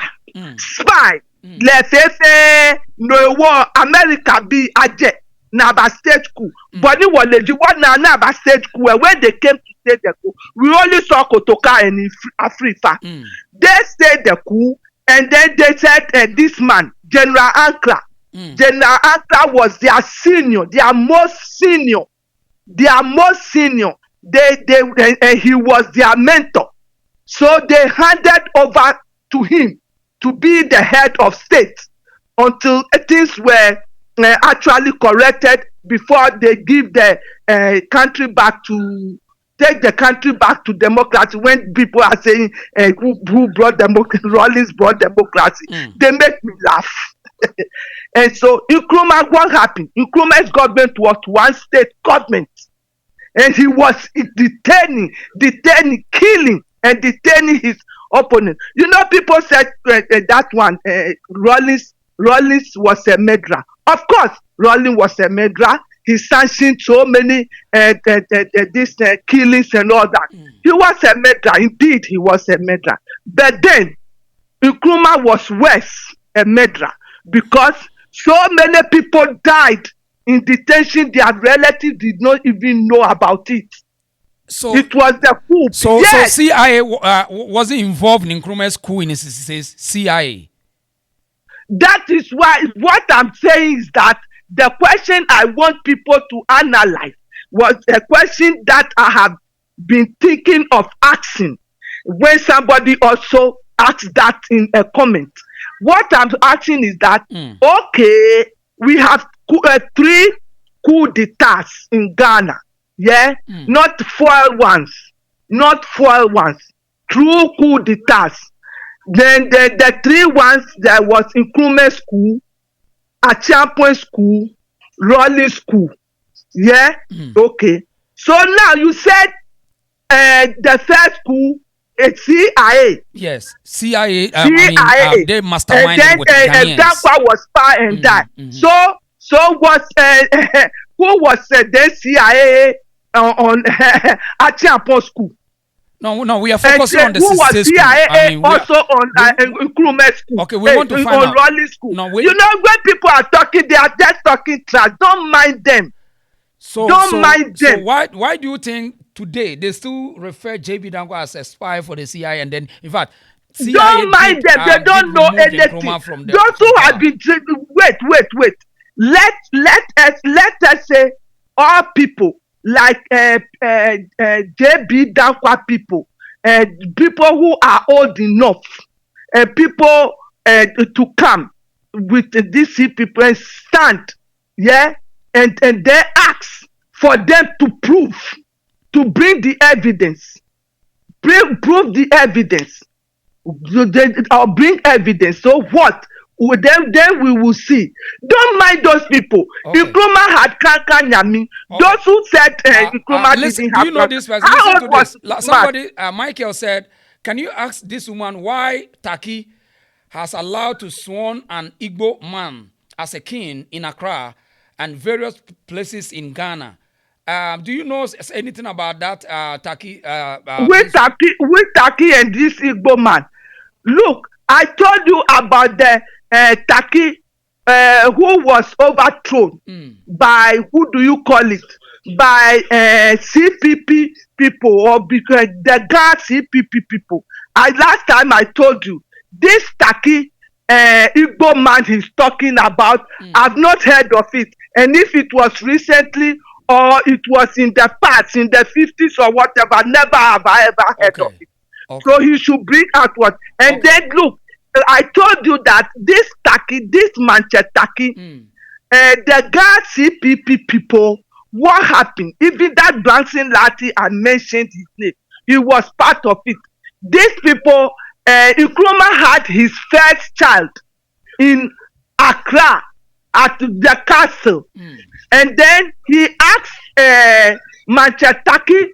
spy, lefefe, no war, America be aje. Naba state school, but it was legit. What Naba state school? When they came to state the coup, we only saw Kotoka and Afrifa. They stayed the coup, and then they said, "This man, General Ankara, General Ankara was their senior, their most senior. And he was their mentor. So they handed over to him to be the head of state until things were actually corrected before they give the country back to take the country back to democracy. When people are saying who brought democracy, Rawlings brought democracy, they make me laugh. And so Nkrumah, what happened? Nkrumah's government was one state government, and he was detaining, killing, and detaining his opponent. You know, people said that one Rawlings was a murderer. Of course, Rawlings was a murderer. He sanctioned so many these killings and all that. He was a murderer. Indeed, he was a murderer. But then, Nkrumah was worse, a murderer, because so many people died in detention. Their relatives did not even know about it. So it was the coup. So CIA wasn't involved in Nkrumah's coup in CIA. That is why what I'm saying is that the question I want people to analyze was a question that I have been thinking of asking when somebody also ask that in a comment. What I'm asking is that, okay, we have 3 coup d'etats in Ghana, yeah, not 4 ones, not 4 ones, true coup d'etats. Then the 3 ones, there was Nkrumah school, Achiampong school, Raleigh school, yeah, okay. So now you said the first school, CIA. Yes, CIA. CIA. They masterminded and then, with Ghanaians. Danquah was far and died. So was who was the CIA on Achiampong school? No, we are focusing on the who was school. CIA also on Nkrumah school? Okay, we want to find on out. Raleigh school. No, you know, when people are talking, they are just talking trash. Don't mind them. Don't mind them. So why do you think today they still refer JB Danquah as a spy for the CIA, and then in fact CIA don't mind them, they don't know anything. Those who have been wait. Let us say all people like JB Danquah people, people who are old enough, people to come with these people and stand, yeah, and they ask for them to bring the evidence, prove the evidence. I'll bring evidence. So what? Then we will see. Don't mind those people. Okay. Nkrumah had Kanka Nyami. Okay. Those who said Nkrumah listen, didn't have. Do you know this person? How Listen old to was this. Somebody, Michael said, can you ask this woman why Turkey has allowed to sworn an Igbo man as a king in Accra and various places in Ghana? Do you know anything about that, Turkey? With Turkey and this Igbo man. Look, I told you about the Turkey who was overthrown by, who do you call it? By CPP people, or because the Ghana CPP people. Last time I told you, this Turkey Igbo man he's talking about, I've not heard of it. And if it was recently or it was in the past, in the 50s or whatever, never have I ever heard of it. Okay. So he should bring out what. And then look, I told you that this Turkey, this Manchester Turkey, the Ghana CPP people, what happened? Even that Branson Lati, I mentioned his name, he was part of it. These people, Nkrumah had his first child in Accra at the castle. And then he asked Manchester Turkey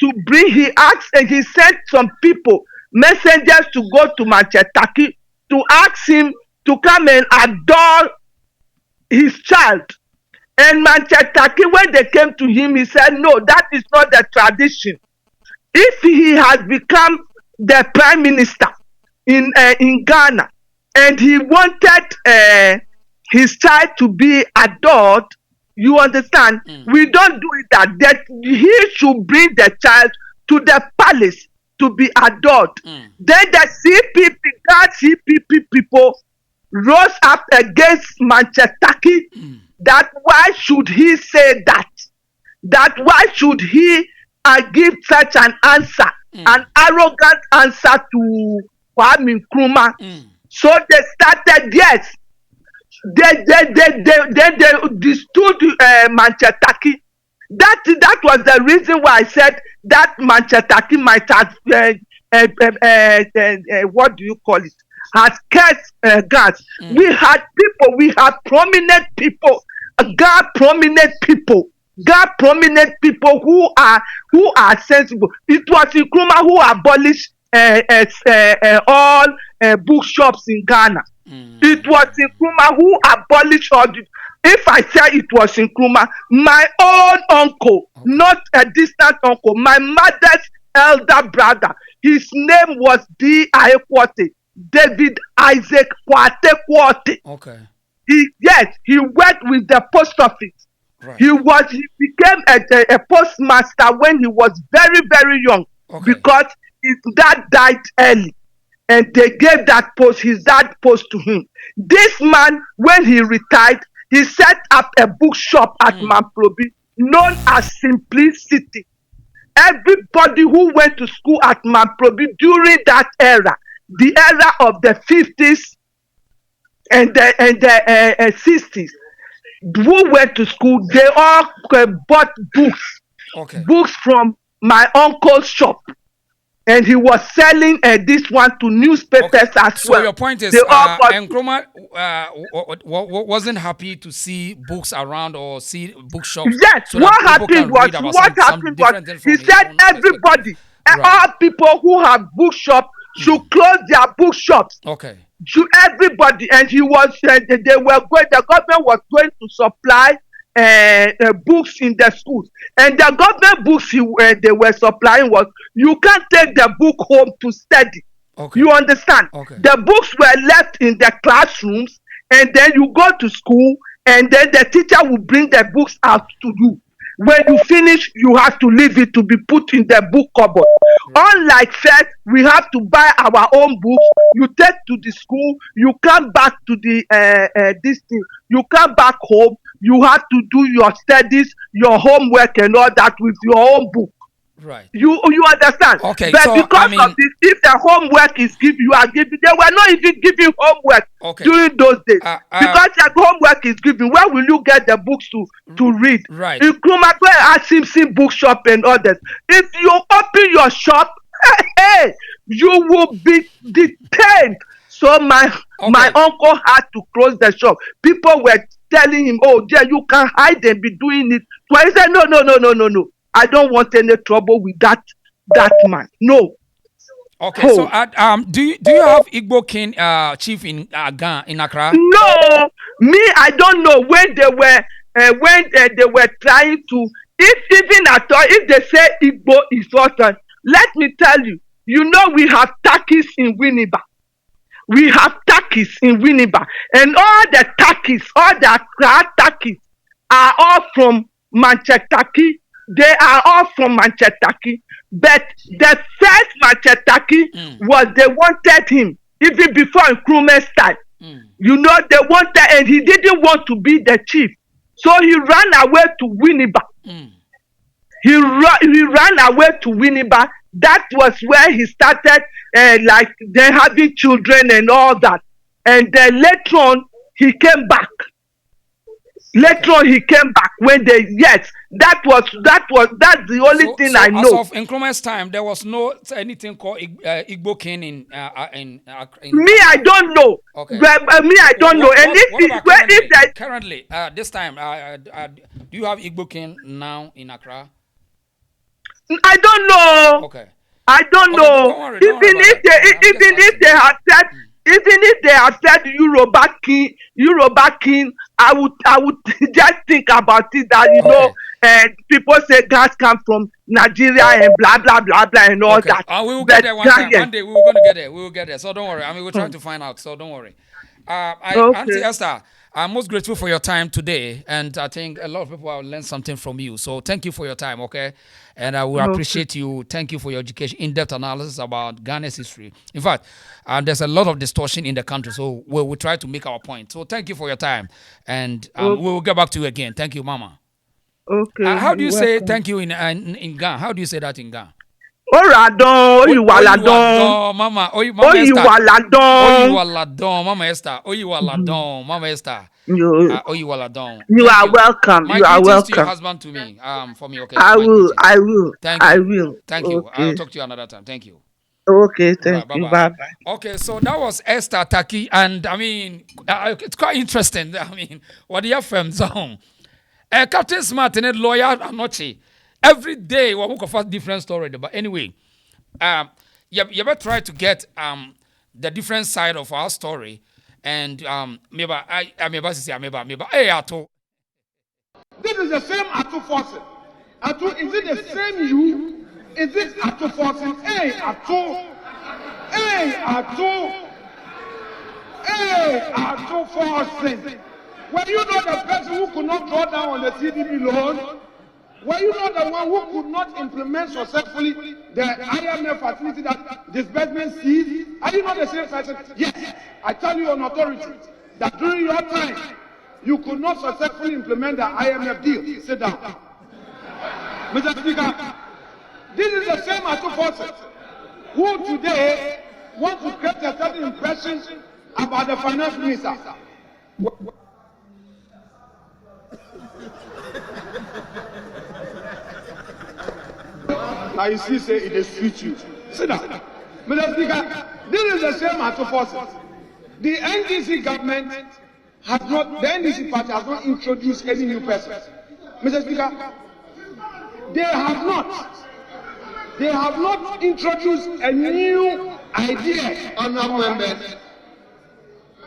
to bring, he asked and he sent some people, messengers to go to Manchester Turkey to ask him to come and adore his child. And Manchester Turkey, when they came to him, he said, no, that is not the tradition. If he has become the prime minister in Ghana and he wanted his child to be adored, you understand? We don't do it that he should bring the child to the palace to be adored. Then the CPP, God CPP people rose up against Manchester Turkey. That why should he say that? That why should he give such an answer, an arrogant answer to Kwame Nkrumah? So they started, yes. They stood Manchester Turkey. That was the reason why I said that Manchester Turkey might have what do you call it? Has cursed gas. We had people, we had prominent people, prominent people who are sensible. It was Nkrumah who abolished all bookshops in Ghana. It was Nkrumah who abolished all the. If I say it was Nkrumah, my own uncle, not a distant uncle, my mother's elder brother, his name was David Isaac Kwate. Okay. He worked with the post office. Right. He became a postmaster when he was very, very young, because his dad died early. And they gave his dad post to him. This man, when he retired, he set up a bookshop at Mamprobi known as Simplicity. Everybody who went to school at Mamprobi during that era, the era of the 50s and the 60s, who went to school, they all bought books. Okay. Books from my uncle's shop. And he was selling this one to newspapers as so well. So your point is, Nkrumah wasn't happy to see books around or see bookshops. Yes, so what happened was, he said everybody, all people who have bookshops should close their bookshops. Okay. To everybody, and he was, they were going, the government was going to supply books in the schools, and the government books they were supplying was, you can't take the book home to study. Okay. You understand? Okay. The books were left in the classrooms, and then you go to school, and then the teacher will bring the books out to you. When you finish, you have to leave it to be put in the book cupboard. Unlike first, we have to buy our own books. You take to the school, you come back to the this thing. You come back home. You have to do your studies, your homework, and all that with your own book. Right. You understand? Okay. But so, because of this, if the homework is given, you are giving. They were not even giving homework during those days because the homework is given. Where will you get the books to read? Right. In Nkrumah Simpson bookshop and others, if you open your shop, hey, you will be detained. So my uncle had to close the shop. People were telling him, "Oh, dear, you can hide and be doing it." So he said, "No. I don't want any trouble with that man. No." Okay. So do you have Igbo king chief in Ghana, in Accra? No, me, I don't know when they were trying to. If even at all, if they say Igbo is awesome, let me tell you. You know we have turkeys in Winneba. We have turkeys in Winneba, and all the turkeys, all the Accra turkeys, are all from Manchester. They are all from Manchester. But the first Manchester was they wanted him even before Nkrumah's time. You know, they wanted, and he didn't want to be the chief, so he ran away to Winneba. He ran away to Winneba. That was where he started, like they having children and all that. And then later on, he came back. Later on, he came back when they, that's the only thing I know. As of Nkrumah's time, there was no anything called Igbo king in me, I don't know. Okay. Me, I don't know. And currently, this time, do you have Igbo king now in Accra? I don't know. Okay. I don't know. Even if they had said, even if they had said Yoruba king, I would just think about it that, you know, people say gas come from Nigeria and blah blah blah blah and all that. We will get there one time. One day we will going to get there. We will get there. So don't worry. I mean, we're trying to find out. So don't worry. Auntie Esther, I'm most grateful for your time today, and I think a lot of people have learned something from you. So thank you for your time, okay? And I will appreciate you. Thank you for your education, in-depth analysis about Ghana's history. In fact, there's a lot of distortion in the country, so we'll try to make our point. So thank you for your time, and we will get back to you again. Thank you, Mama. Okay. How do you say thank you in Ghana? How do you say that in Ghana? Oradon, Oyiwaladon, Mama, Oyiwaladon, Mama Esther, Oyiwaladon, Mama Esther, Oyiwaladon. You are welcome. My you are welcome. To your husband to me, for me, okay. I will. Thank you. I will. Thank you. Okay. I'll talk to you another time. Thank you. Okay, thank you. Bye-bye. Okay, so that was Esther Taki, and I mean, it's quite interesting. I mean, what the FM zone? Captain Smart and lawyer Anoche. Every day, we will a different story. But anyway, you ever try to get the different side of our story, and maybe hey, Ato. This is the same Ato force. Ato, is it the same you? Is it Ato force? Hey, Ato. Hey, Ato. Hey, Ato force. Were you not the person who could not draw down on the CDB loan? Were you not the one who could not implement successfully the IMF facility that disbursement seized? Are you not the same person? Yes. I tell you on authority that during your time, you could not successfully implement the IMF deal. Sit down. Mr. Speaker, this is the same Ato forces who today want to create a certain impression about the finance minister. Now you see, say it is sweet you. Sit down. Mr. Speaker, this is the same as forces. The NDC government has not, the NDC party has not introduced any new person. Mr. Speaker, they have not introduced a new idea. Honourable members,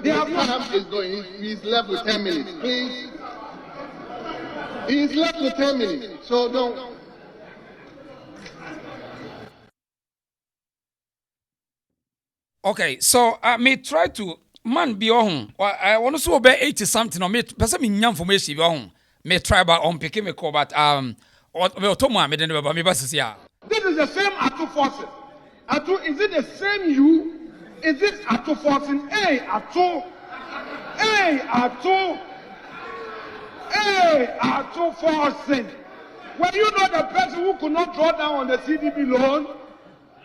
They have his not. time is going. He's left with 10 minutes, please. He's left with 10 minutes, so don't. Okay, so me try to man be on. I want to so be 80 something or me person me nyam information be on. Me try ba on pick me call but me otomo me den be me ba sisi a. This is the same Atu forces. Atu, is it the same you? Is it Atu forcing? Hey, Atu. Hey, Atu. Hey, Atu forcing. Were you not the person who could not draw down on the CDB loan?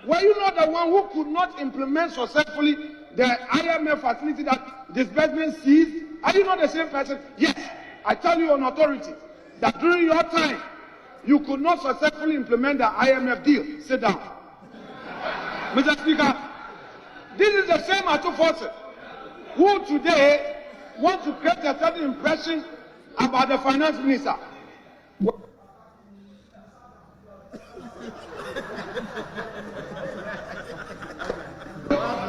Were you not the one who could not implement successfully the IMF facility that disbursement seized? Are you not the same person? Yes, I tell you on authority that during your time, you could not successfully implement the IMF deal. Sit down. Mr. Speaker, this is the same Atu forces who today want to create a certain impression about the finance minister.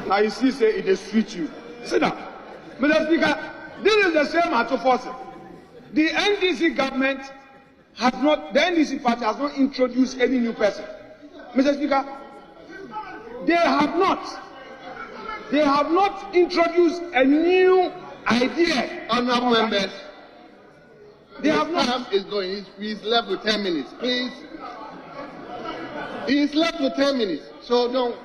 Now you see, say it is sweet you. Sit down. Mr. Speaker, this is the same Atu forces. The NDC government has not, the NDC party has not introduced any new person. Mr. Speaker, they have not introduced a new idea. Honourable members, They have his not. time is going. He's left with 10 minutes, please. He's left with 10 minutes, so don't.